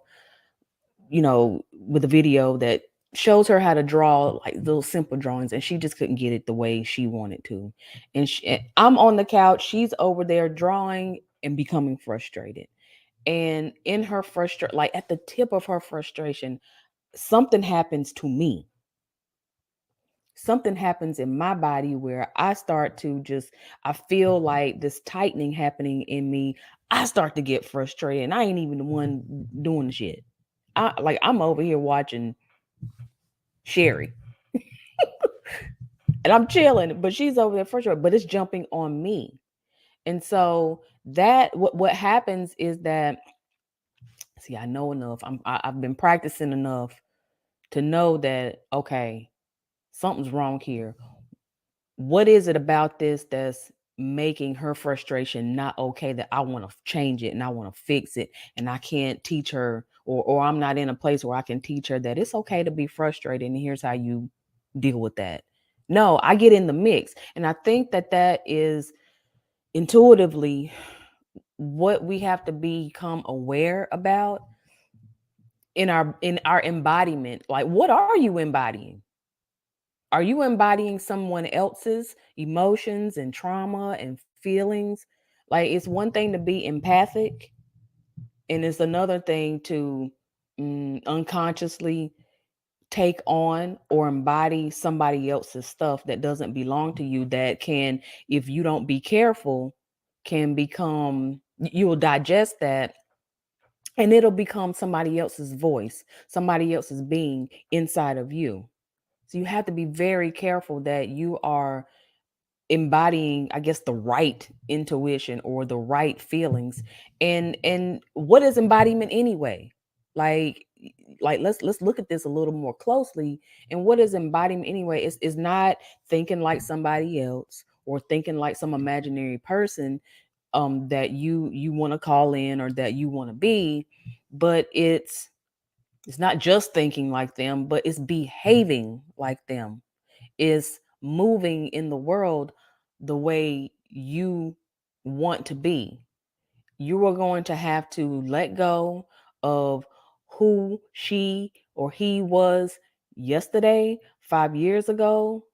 with a video that shows her how to draw like little simple drawings, and she just couldn't get it the way she wanted to. And I'm on the couch, she's over there drawing and becoming frustrated. And in her frustration, like at the tip of her frustration, something happens to me. Something happens in my body where I start to I feel like this tightening happening in me. I start to get frustrated and I ain't even the one doing the shit. I'm over here watching Sherry and I'm chilling, but she's over there frustrated, but it's jumping on me. And so what happens is that, see, I know enough. I've been practicing enough to know that, okay, something's wrong here. What is it about this that's making her frustration not okay, that I want to change it and I want to fix it, and I can't teach her, or I'm not in a place where I can teach her that it's okay to be frustrated and here's how you deal with that. No, I get in the mix. And I think that is intuitively what we have to become aware about in our embodiment. Like, what are you embodying? Are you embodying someone else's emotions and trauma and feelings? Like, it's one thing to be empathic, and it's another thing to unconsciously take on or embody somebody else's stuff that doesn't belong to you, that can, if you don't be careful, can become, you will digest that and it'll become somebody else's voice, somebody else's being inside of you. So you have to be very careful that you are embodying, I guess, the right intuition or the right feelings. And what is embodiment anyway? Like let's look at this a little more closely. And what is embodiment anyway? Is not thinking like somebody else or thinking like some imaginary person that you want to call in or that you want to be, but it's not just thinking like them, but it's behaving like them. Is moving in the world the way you want to be. You are going to have to let go of who she or he was yesterday, 5 years ago,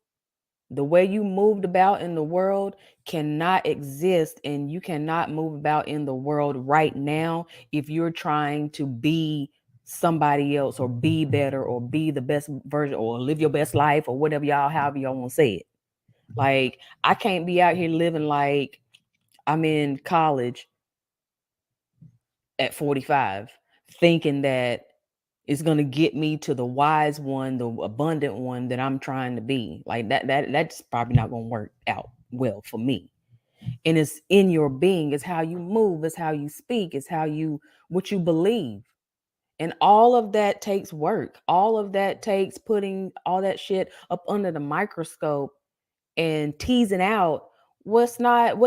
The way you moved about in the world cannot exist, and you cannot move about in the world right now if you're trying to be somebody else or be better or be the best version or live your best life or whatever however y'all want to say it. Like, I can't be out here living like I'm in college at 45 thinking that it's going to get me to the wise one, the abundant one that I'm trying to be. Like that's probably not going to work out well for me. And it's in your being, it's how you move, it's how you speak, it's what you believe. And all of that takes work. All of that takes putting all that shit up under the microscope and teasing out what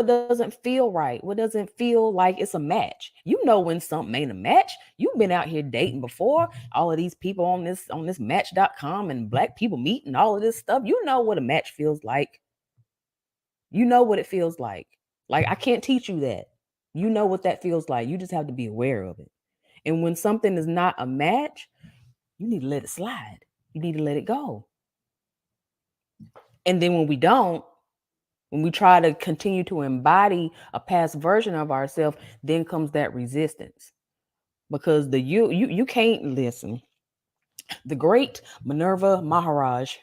doesn't feel right, what doesn't feel like it's a match. You know when something ain't a match. You've been out here dating before. All of these people on this match.com and black people meet and all of this stuff. You know what a match feels like. You know what it feels like. Like, I can't teach you that. You know what that feels like. You just have to be aware of it. And when something is not a match, you need to let it slide. You need to let it go. And then when we try to continue to embody a past version of ourselves, then comes that resistance. Because you can't listen. The great Minerva Maharaj,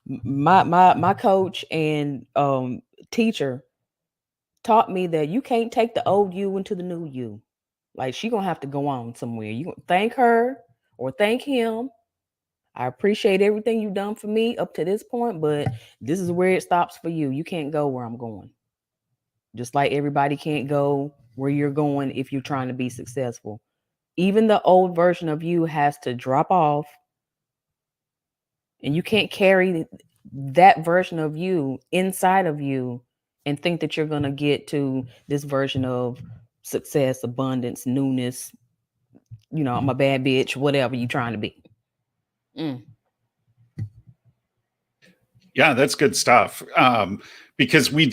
my coach and teacher, taught me that you can't take the old you into the new you. Like, she gonna have to go on somewhere. You gonna thank her or thank him. I appreciate everything you've done for me up to this point, but this is where it stops for you. You can't go where I'm going. Just like everybody can't go where you're going if you're trying to be successful. Even the old version of you has to drop off, and you can't carry that version of you inside of you and think that you're going to get to this version of success, abundance, newness. You know, I'm a bad bitch, whatever you're trying to be. Yeah, that's good stuff. Because we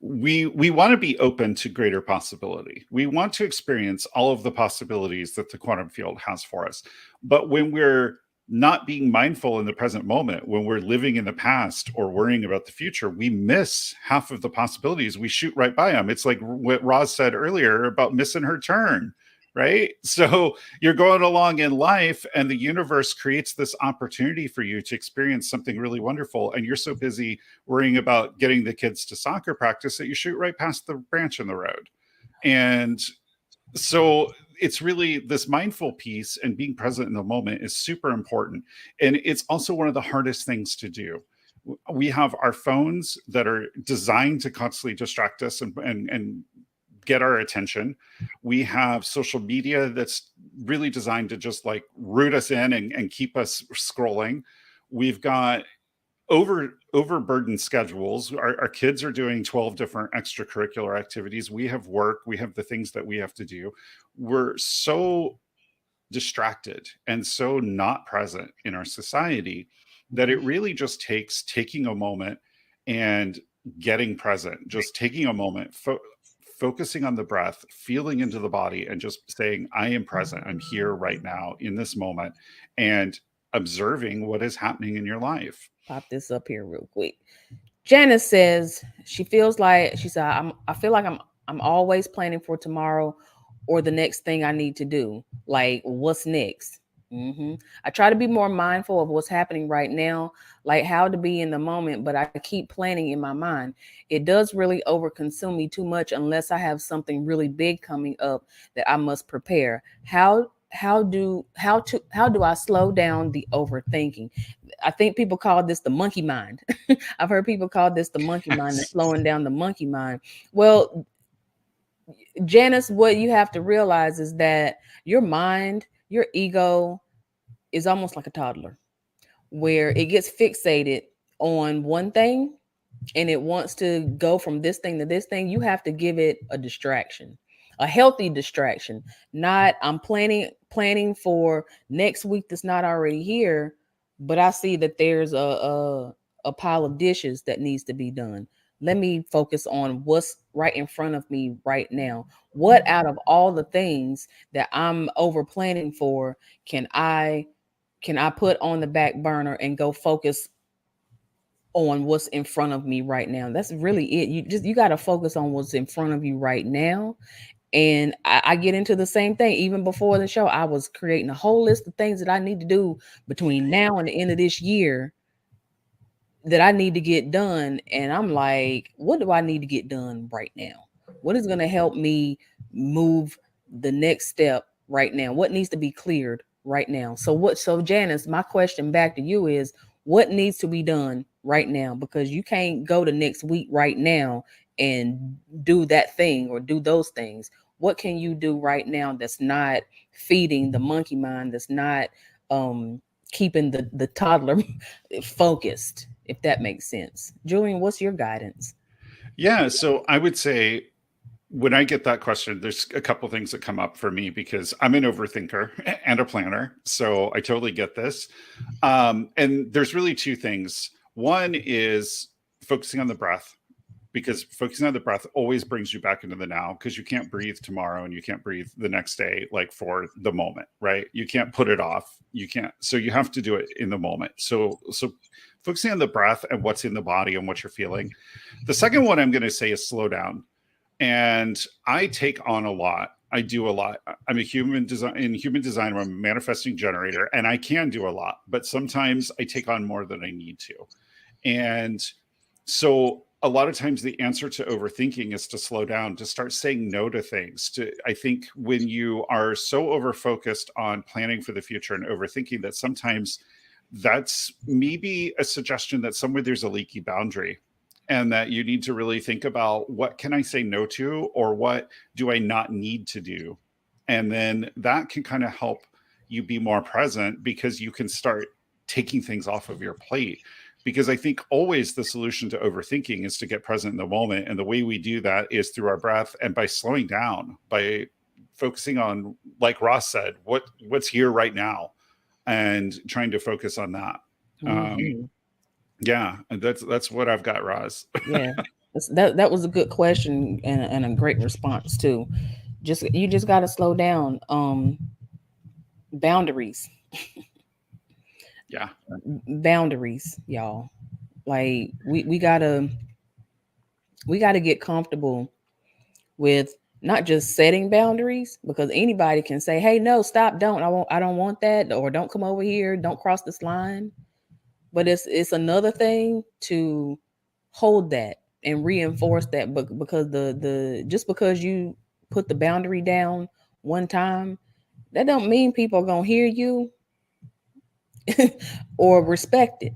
want to be open to greater possibility. We want to experience all of the possibilities that the quantum field has for us. But when we're not being mindful in the present moment, when we're living in the past or worrying about the future, we miss half of the possibilities. We shoot right by them. It's like what Roz said earlier about missing her turn. Right? So you're going along in life and the universe creates this opportunity for you to experience something really wonderful. And you're so busy worrying about getting the kids to soccer practice that you shoot right past the branch in the road. And so it's really this mindful piece, and being present in the moment is super important. And it's also one of the hardest things to do. We have our phones that are designed to constantly distract us and get our attention. We have social media that's really designed to just like root us in and keep us scrolling. We've got overburdened schedules. Our kids are doing 12 different extracurricular activities. We have work. We have the things that we have to do. We're so distracted and so not present in our society that it really just takes taking a moment and getting present, just taking a moment, focusing on the breath, feeling into the body, and just saying, I am present. I'm here right now in this moment, and observing what is happening in your life. Pop this up here real quick. Janice says she feel like I'm always planning for tomorrow or the next thing I need to do. Like, what's next? I try to be more mindful of what's happening right now, like how to be in the moment, but I keep planning in my mind. It does really overconsume me too much unless I have something really big coming up that I must prepare. How do I slow down the overthinking? I think people call this the monkey mind. I've heard people call this the monkey mind and slowing down the monkey mind. Well, Janice, what you have to realize is that your mind, your ego is almost like a toddler where it gets fixated on one thing and it wants to go from this thing to this thing. You have to give it a distraction, a healthy distraction. Not I'm planning for next week that's not already here, but I see that there's a pile of dishes that needs to be done. Let me focus on what's right in front of me right now. What out of all the things that I'm over planning for can I put on the back burner and go focus on what's in front of me right now. That's really it. You got to focus on what's in front of you right now. And I get into the same thing. Even before the show, I was creating a whole list of things that I need to do between now and the end of this year that I need to get done. And I'm like, what do I need to get done right now? What is going to help me move the next step right now? What needs to be cleared right now? So Janice, my question back to you is, what needs to be done right now? Because you can't go to next week right now and do that thing or do those things. What can you do right now that's not feeding the monkey mind, that's not keeping the toddler focused, if that makes sense? Julian, what's your guidance? Yeah, so I would say when I get that question, there's a couple things that come up for me because I'm an overthinker and a planner. So I totally get this. And there's really two things. One is focusing on the breath, because focusing on the breath always brings you back into the now, because you can't breathe tomorrow and you can't breathe the next day, like for the moment, right? You can't put it off. You can't. So you have to do it in the moment. So focusing on the breath and what's in the body and what you're feeling. The second one I'm going to say is slow down. And I take on a lot. I do a lot. I'm a human design. I'm a manifesting generator, and I can do a lot, but sometimes I take on more than I need to. And so a lot of times the answer to overthinking is to slow down, to start saying no to things. I think when you are so over-focused on planning for the future and overthinking, that sometimes that's maybe a suggestion that somewhere there's a leaky boundary, and that you need to really think about, what can I say no to, or what do I not need to do? And then that can kind of help you be more present, because you can start taking things off of your plate. Because I think always the solution to overthinking is to get present in the moment. And the way we do that is through our breath and by slowing down, by focusing on, like Ross said, what's here right now, and trying to focus on that. Mm-hmm. Yeah, that's what I've got, Roz. Yeah, that was a good question and a great response too. You just got to slow down. Boundaries. Yeah, Boundaries, y'all. Like we gotta get comfortable with not just setting boundaries, because anybody can say, "Hey, no, stop, don't, I don't want that," or "Don't come over here, don't cross this line." But it's another thing to hold that and reinforce that, but because the just because you put the boundary down one time, that don't mean people are gonna hear you or respect it.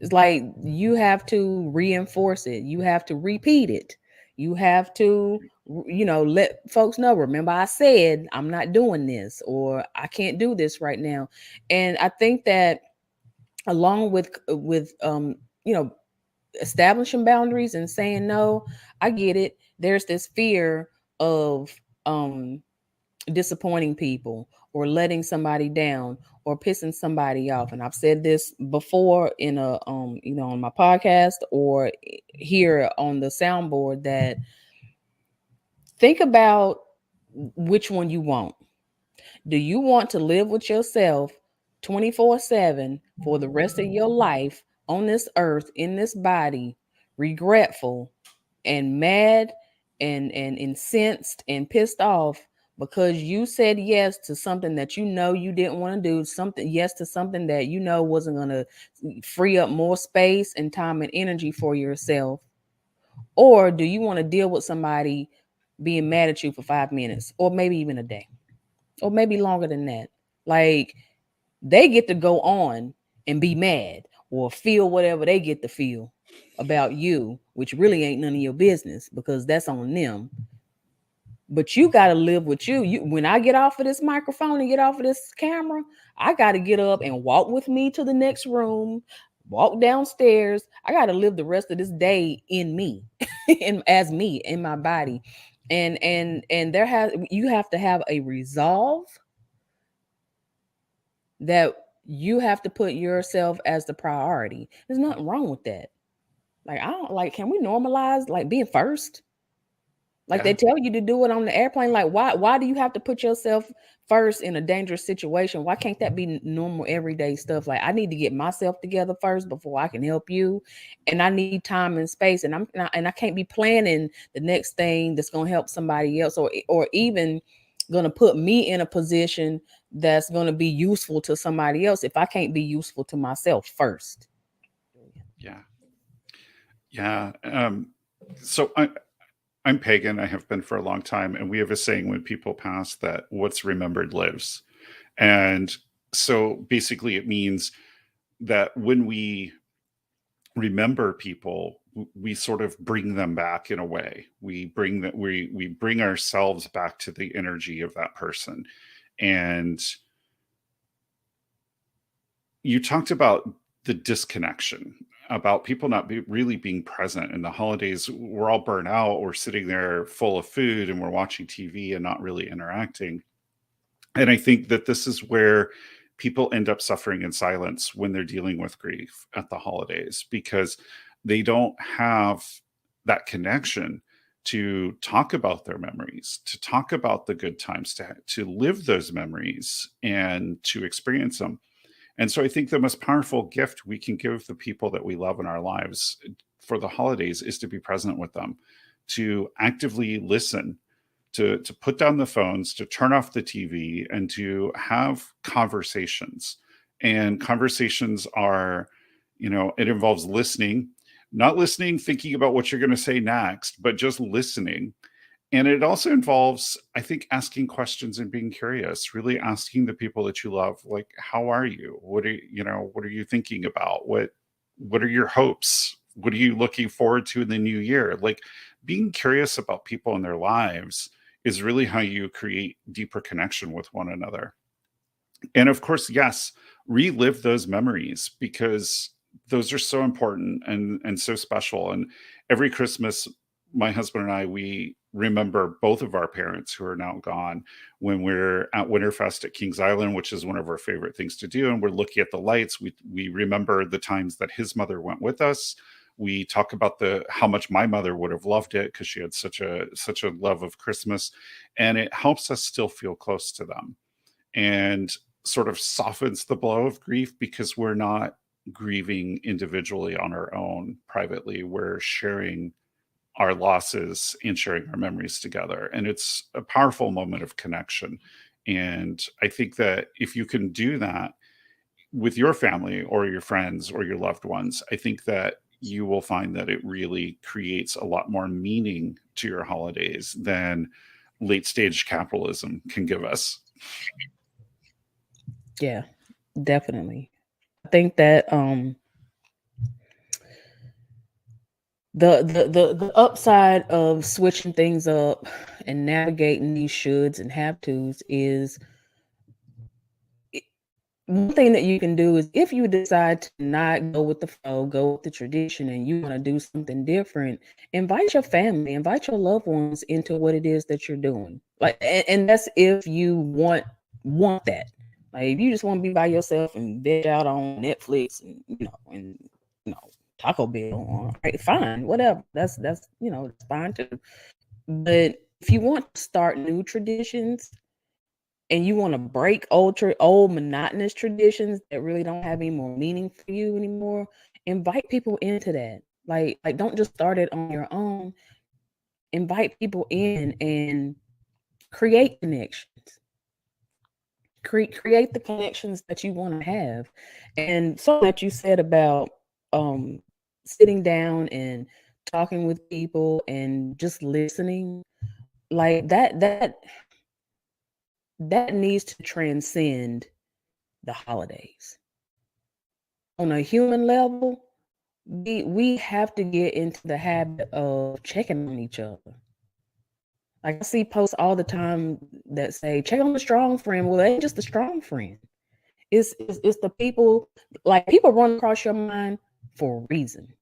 It's like you have to reinforce it, you have to repeat it, you have to let folks know, remember I said I'm not doing this, or I can't do this right now. And I think that along with establishing boundaries and saying no, I get it, there's this fear of disappointing people or letting somebody down or pissing somebody off. And I've said this before in a on my podcast or here on the soundboard, that think about which one you want. Do you want to live with yourself 24/7 for the rest of your life on this earth, in this body, regretful and mad and incensed and pissed off because you said yes to something that you didn't want to do, yes to something that wasn't going to free up more space and time and energy for yourself? Or do you want to deal with somebody being mad at you for 5 minutes or maybe even a day or maybe longer than that? Like, they get to go on and be mad or feel whatever they get to feel about you, which really ain't none of your business because that's on them. But you got to live with you. When I get off of this microphone and get off of this camera, I got to get up and walk with me to the next room, walk downstairs. I got to live the rest of this day in me, as me, in my body. And you have to have a resolve that you have to put yourself as the priority. There's nothing wrong with that. Like, can we normalize like being first? Like they tell you to do it on the airplane. Like, why do you have to put yourself first in a dangerous situation? Why can't that be normal everyday stuff? Like, I need to get myself together first before I can help you. And I need time and space. And I can't be planning the next thing that's gonna help somebody else, or even gonna put me in a position that's gonna be useful to somebody else if I can't be useful to myself first. Yeah. So I'm pagan. I have been for a long time. And we have a saying when people pass that what's remembered lives. And so basically it means that when we remember people, we sort of bring them back in a way. We bring ourselves back to the energy of that person. And you talked about the disconnection, about people not really being present in the holidays. We're all burnt out. We're sitting there full of food and we're watching TV and not really interacting. And I think that this is where people end up suffering in silence when they're dealing with grief at the holidays, because they don't have that connection to talk about their memories, to talk about the good times, to live those memories and to experience them. And so I think the most powerful gift we can give the people that we love in our lives for the holidays is to be present with them, to actively listen, to put down the phones, to turn off the TV, and to have conversations. And conversations are, it involves listening, not listening, thinking about what you're going to say next, but just listening. And it also involves, I think, asking questions and being curious, really asking the people that you love, like, how are you? What are you thinking about? What are your hopes? What are you looking forward to in the new year? Like, being curious about people in their lives is really how you create deeper connection with one another. And of course, yes, relive those memories, because those are so important and so special. And every Christmas, my husband and I, we remember both of our parents who are now gone when we're at Winterfest at Kings Island, which is one of our favorite things to do. And we're looking at the lights. We remember the times that his mother went with us. We talk about how much my mother would have loved it, because she had such a love of Christmas, and it helps us still feel close to them and sort of softens the blow of grief, because we're not grieving individually on our own privately. We're sharing our losses and sharing our memories together. And it's a powerful moment of connection. And I think that if you can do that with your family or your friends or your loved ones, I think that you will find that it really creates a lot more meaning to your holidays than late stage capitalism can give us. Yeah, definitely. I think that the upside of switching things up and navigating these shoulds and have tos is, one thing that you can do is, if you decide to not go with the flow, go with the tradition, and you want to do something different, invite your family, invite your loved ones into what it is that you're doing. Like, and that's if you want that. Like, if you just want to be by yourself and veg out on Netflix and Taco Bell, right, fine, whatever. That's it's fine too. But if you want to start new traditions and you want to break old monotonous traditions that really don't have any more meaning for you anymore, invite people into that. Like don't just start it on your own. Invite people in and create connections. Create the connections that you want to have. And something that you said about sitting down and talking with people and just listening, like that needs to transcend the holidays. On a human level, we have to get into the habit of checking on each other. Like, I see posts all the time that say, check on the strong friend. Well, it ain't just the strong friend. It's the people, like, people run across your mind for a reason.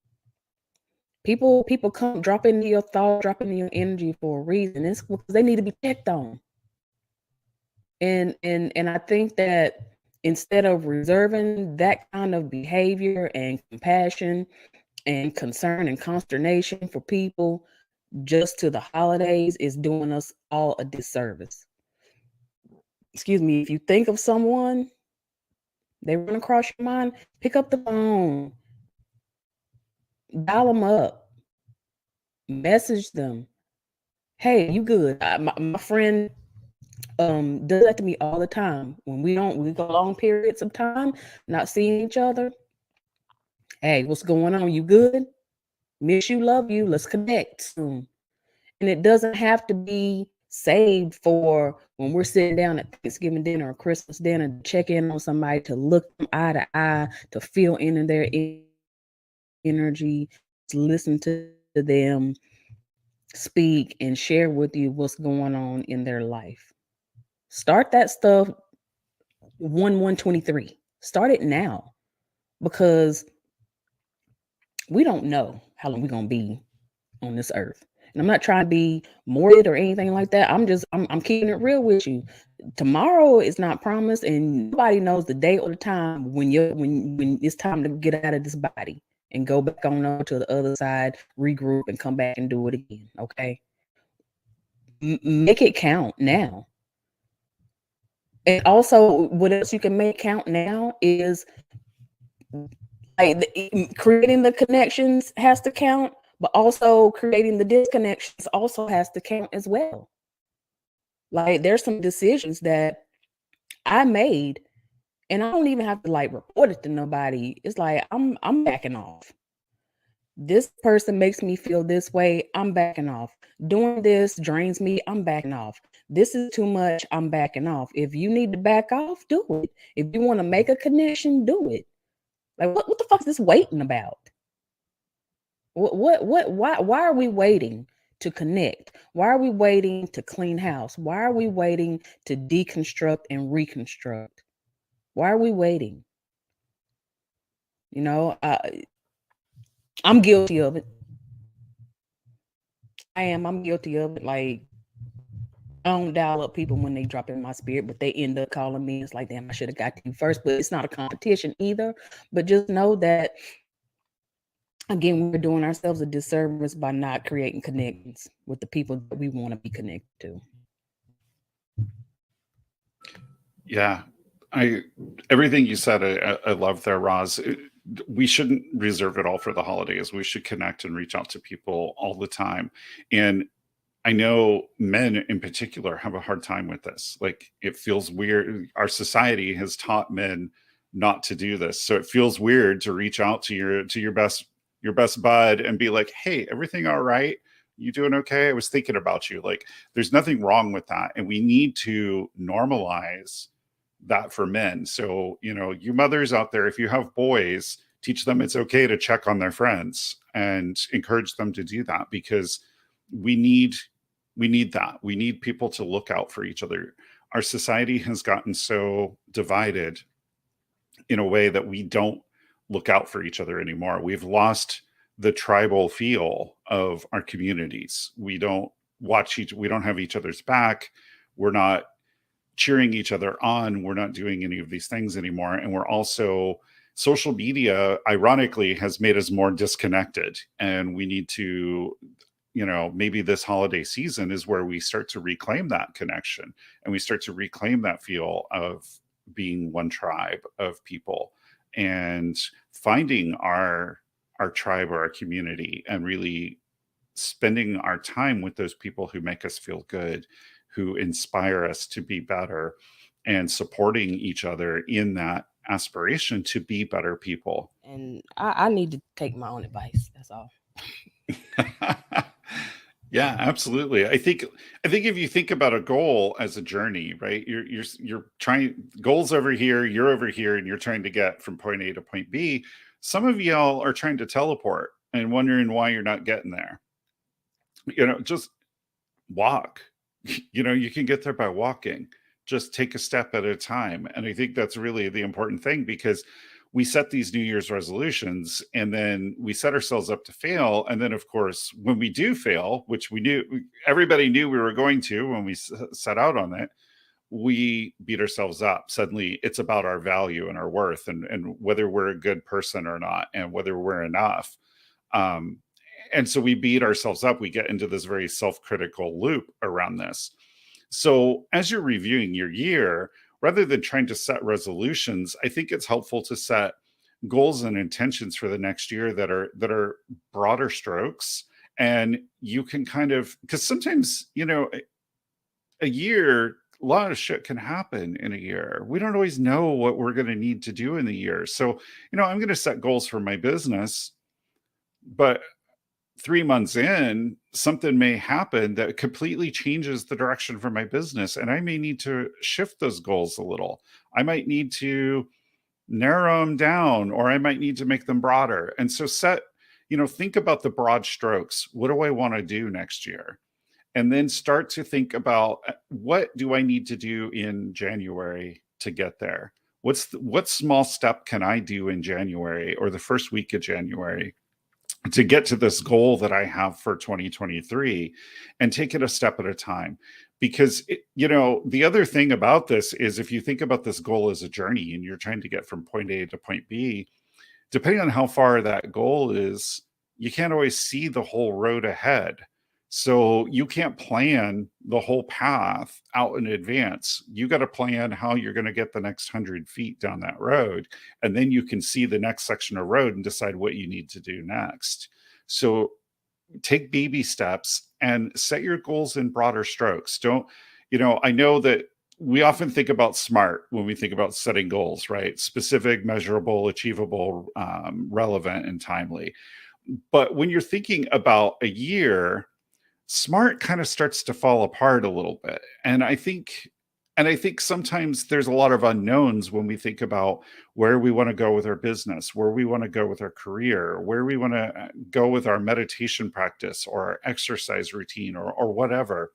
People come drop into your thought, drop into your energy for a reason. It's because they need to be checked on. And I think that instead of reserving that kind of behavior and compassion and concern and consternation for people, just to the holidays is doing us all a disservice. Excuse me, if you think of someone, they run across your mind, pick up the phone, dial them up, message them. Hey, you good? My friend does that to me all the time. When we go long periods of time not seeing each other. Hey, what's going on? You good? Miss you, love you. Let's connect soon. And it doesn't have to be saved for when we're sitting down at Thanksgiving dinner or Christmas dinner to check in on somebody, to look them eye to eye, to feel in their energy, to listen to them speak and share with you what's going on in their life. Start that stuff 1/1/23. Start it now, because we don't know how long we're gonna be on this earth. And I'm not trying to be morbid or anything like that. I'm keeping it real with you. Tomorrow is not promised, and nobody knows the day or the time when it's time to get out of this body and go back on over to the other side, regroup, and come back and do it again. Okay, make it count now. And also, what else you can make count now is like creating the connections has to count, but also creating the disconnections also has to count as well. Like, there's some decisions that I made, and I don't even have to like report it to nobody. It's like I'm backing off. This person makes me feel this way. I'm backing off. Doing this drains me. I'm backing off. This is too much. I'm backing off. If you need to back off, do it. If you want to make a connection, do it. Like, what the fuck is this waiting about? Why are we waiting to connect? Why are we waiting to clean house? Why are we waiting to deconstruct and reconstruct? Why are we waiting? You know, I'm guilty of it. I'm guilty of it. Like, I don't dial up people when they drop in my spirit, but they end up calling me. It's like, damn, I should have got to you first. But it's not a competition either. But just know that, again, we're doing ourselves a disservice by not creating connections with the people that we want to be connected to. Yeah, everything you said, I love there, Roz. We shouldn't reserve it all for the holidays. We should connect and reach out to people all the time. And I know men in particular have a hard time with this. Like, it feels weird. Our society has taught men not to do this. So it feels weird to reach out to your best bud and be like, "Hey, everything all right? You doing okay? I was thinking about you." Like, there's nothing wrong with that. And we need to normalize that for men. So, you mothers out there, if you have boys, teach them it's okay to check on their friends and encourage them to do that, because we need that. We need people to look out for each other. Our society has gotten so divided in a way that we don't look out for each other anymore. We've lost the tribal feel of our communities. We don't have each other's back. We're not cheering each other on. We're not doing any of these things anymore. And we're also, social media, ironically, has made us more disconnected. And we need to, maybe this holiday season is where we start to reclaim that connection, and we start to reclaim that feel of being one tribe of people, and finding our tribe or our community, and really spending our time with those people who make us feel good, who inspire us to be better, and supporting each other in that aspiration to be better people. And I need to take my own advice. That's all. Yeah, absolutely. I think if you think about a goal as a journey, right? You're trying, goals over here, you're over here, and you're trying to get from point A to point B. Some of y'all are trying to teleport and wondering why you're not getting there. Just walk. You can get there by walking. Just take a step at a time. And I think that's really the important thing, because we set these New Year's resolutions and then we set ourselves up to fail. And then, of course, when we do fail, which everybody knew we were going to when we set out on it, we beat ourselves up. Suddenly it's about our value and our worth, and whether we're a good person or not, and whether we're enough. And so we beat ourselves up. We get into this very self-critical loop around this. So as you're reviewing your year, rather than trying to set resolutions, I think it's helpful to set goals and intentions for the next year that are broader strokes. And you can kind of, because sometimes, a year, a lot of shit can happen in a year. We don't always know what we're going to need to do in the year. So, I'm going to set goals for my business, but 3 months in, something may happen that completely changes the direction for my business. And I may need to shift those goals a little. I might need to narrow them down, or I might need to make them broader. And so think about the broad strokes. What do I want to do next year? And then start to think about, what do I need to do in January to get there? What small step can I do in January or the first week of January to get to this goal that I have for 2023, and take it a step at a time? Because, the other thing about this is, if you think about this goal as a journey and you're trying to get from point A to point B, depending on how far that goal is, you can't always see the whole road ahead. So you can't plan the whole path out in advance. You got to plan how you're going to get the next 100 feet down that road. And then you can see the next section of road and decide what you need to do next. So take baby steps and set your goals in broader strokes. I know that we often think about SMART when we think about setting goals, right? Specific, measurable, achievable, relevant, and timely. But when you're thinking about a year, SMART kind of starts to fall apart a little bit. And I think sometimes there's a lot of unknowns when we think about where we want to go with our business, where we want to go with our career, where we want to go with our meditation practice or our exercise routine or whatever.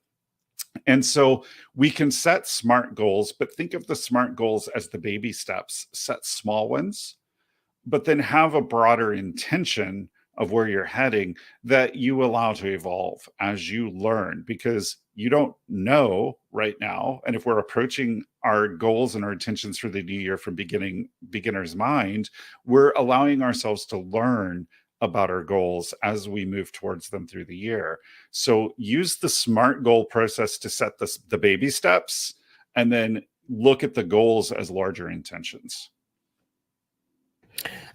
And so we can set SMART goals, but think of the SMART goals as the baby steps. Set small ones, but then have a broader intention of where you're heading that you allow to evolve as you learn, because you don't know right now. And if we're approaching our goals and our intentions for the new year from beginner's mind, we're allowing ourselves to learn about our goals as we move towards them through the year. So use the SMART goal process to set the baby steps, and then look at the goals as larger intentions.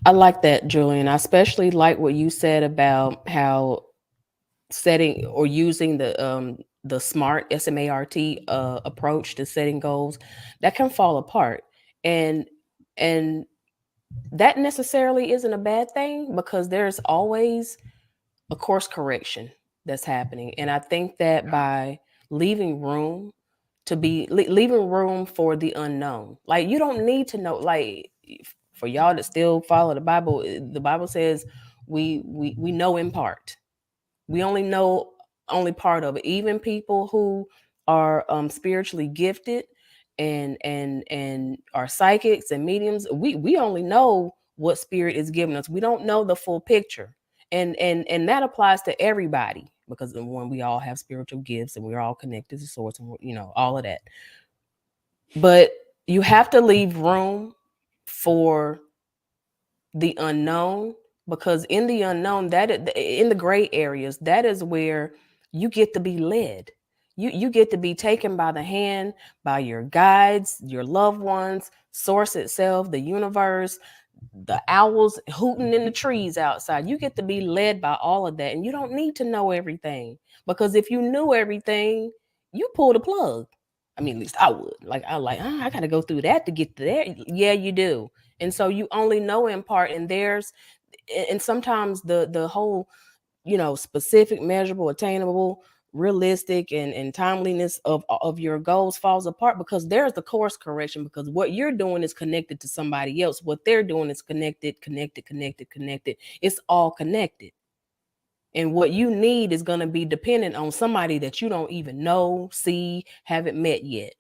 I like that, Julian. I especially like what you said about how setting or using the SMART SMART approach to setting goals that can fall apart, and that necessarily isn't a bad thing, because there's always a course correction that's happening. And I think that by leaving room for the unknown, like, you don't need to know, like, for y'all that still follow the Bible says we know in part. We only know part of it. Even people who are spiritually gifted and are psychics and mediums, we only know what spirit is giving us. We don't know the full picture. And that applies to everybody, because when we all have spiritual gifts and we're all connected to source, and all of that. But you have to leave room for the unknown, because in the unknown, in the gray areas, that is where you get to be led. You get to be taken by the hand, by your guides, your loved ones, source itself, the universe, the owls hooting in the trees outside. You get to be led by all of that. And you don't need to know everything, because if you knew everything, you pull the plug. I mean, at least I would. I got to go through that to get to there. Yeah, you do. And so you only know in part, and sometimes the whole, specific, measurable, attainable, realistic, and timeliness of your goals falls apart, because there's the course correction, because what you're doing is connected to somebody else. What they're doing is connected. It's all connected. And what you need is going to be dependent on somebody that you don't even know, see, haven't met yet.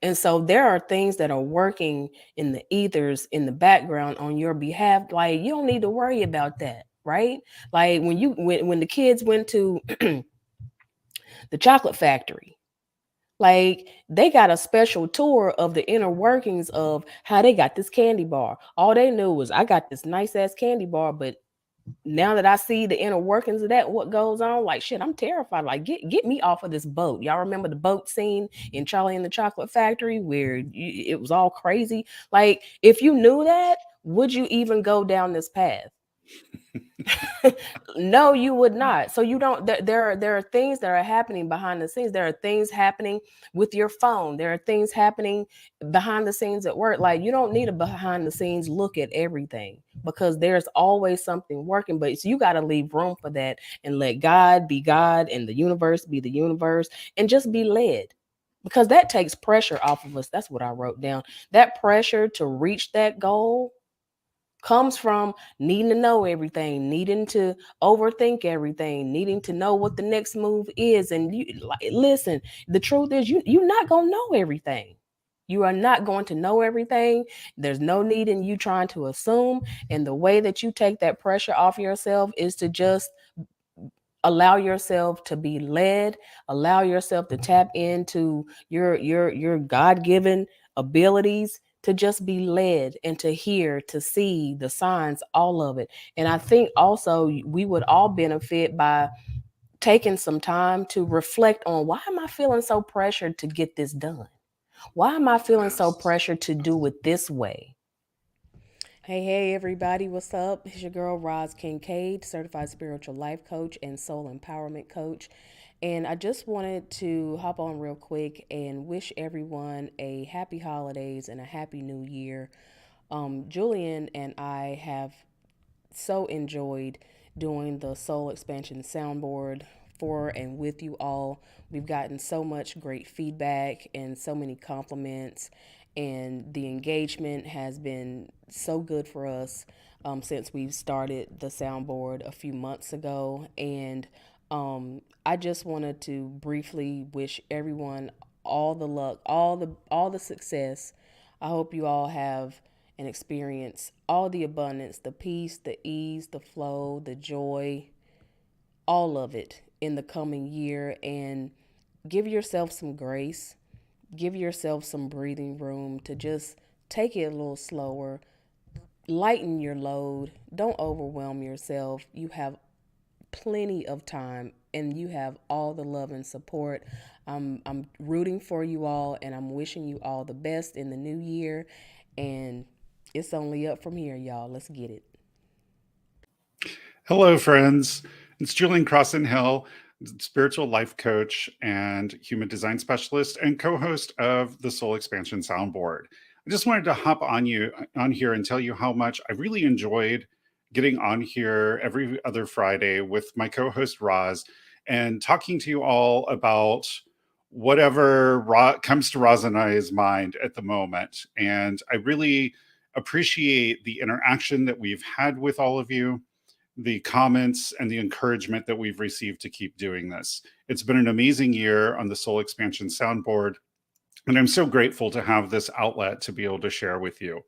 And so there are things that are working in the ethers, in the background on your behalf. Like, you don't need to worry about that, right? Like when the kids went to the chocolate factory, like, they got a special tour of the inner workings of how they got this candy bar. All they knew was, I got this nice ass candy bar, but now that I see the inner workings of that, what goes on, like shit, I'm terrified. Like get me off of this boat. Y'all remember the boat scene in Charlie and the Chocolate Factory where it was all crazy? Like if you knew that, would you even go down this path? No, you would not. So you don't. There are things that are happening behind the scenes. There are things happening with your phone. There are things happening behind the scenes at work. Like you don't need a behind the scenes look at everything because there's always something working. But so you got to leave room for that and let God be God and the universe be the universe and just be led. Because that takes pressure off of us. That's what I wrote down. That pressure to reach that goal comes from needing to know everything, needing to overthink everything, needing to know what the next move is. And you like, listen, the truth is you're not going to know everything. You are not going to know everything. There's no need in you trying to assume. And the way that you take that pressure off yourself is to just allow yourself to be led, allow yourself to tap into your God-given abilities to just be led and to hear, to see the signs, all of it. And I think also we would all benefit by taking some time to reflect on why am I feeling so pressured to get this done? Why am I feeling so pressured to do it this way? Hey, everybody, what's up? It's your girl, Roz Kincaid, certified spiritual life coach and soul empowerment coach. And I just wanted to hop on real quick and wish everyone a happy holidays and a happy new year. Julian and I have so enjoyed doing the Soul Expansion Soundboard for and with you all. We've gotten so much great feedback and so many compliments, and the engagement has been so good for us since we've started the soundboard a few months ago. And I just wanted to briefly wish everyone all the luck, all the success. I hope you all have and experience all the abundance, the peace, the ease, the flow, the joy, all of it in the coming year. And give yourself some grace. Give yourself some breathing room to just take it a little slower. Lighten your load. Don't overwhelm yourself. You have plenty of time and you have all the love and support. I'm rooting for you all and I'm wishing you all the best in the new year. And it's only up from here, y'all. Let's get it. Hello, friends. It's Julian Crossenhill, spiritual life coach and human design specialist and co-host of the Soul Expansion Soundboard. I just wanted to hop on here and tell you how much I really enjoyed getting on here every other Friday with my co-host Roz and talking to you all about whatever comes to Roz and I's mind at the moment. And I really appreciate the interaction that we've had with all of you, the comments and the encouragement that we've received to keep doing this. It's been an amazing year on the Soul Expansion Soundboard, and I'm so grateful to have this outlet to be able to share with you.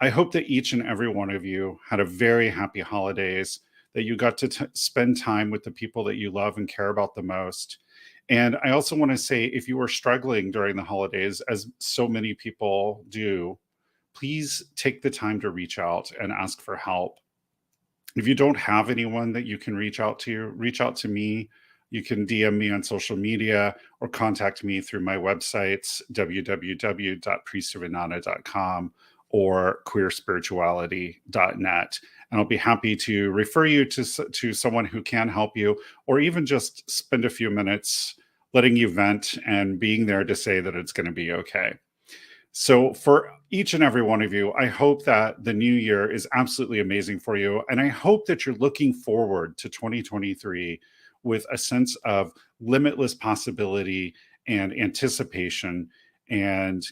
I hope that each and every one of you had a very happy holidays, that you got to spend time with the people that you love and care about the most. And I also want to say, if you are struggling during the holidays, as so many people do, please take the time to reach out and ask for help. If you don't have anyone that you can reach out to me. You can DM me on social media or contact me through my websites, www.priestofenana.com or queerspirituality.net. And I'll be happy to refer you to someone who can help you, or even just spend a few minutes letting you vent and being there to say that it's going to be okay. So for each and every one of you, I hope that the new year is absolutely amazing for you. And I hope that you're looking forward to 2023 with a sense of limitless possibility and anticipation and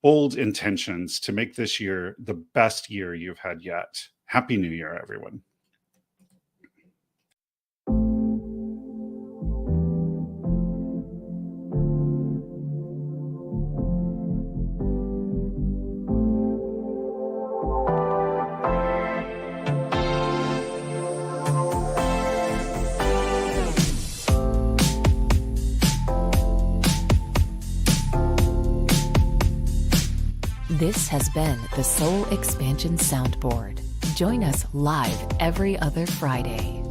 bold intentions to make this year the best year you've had yet. Happy New Year, everyone. This has been the Soul Expansion Soundboard. Join us live every other Friday.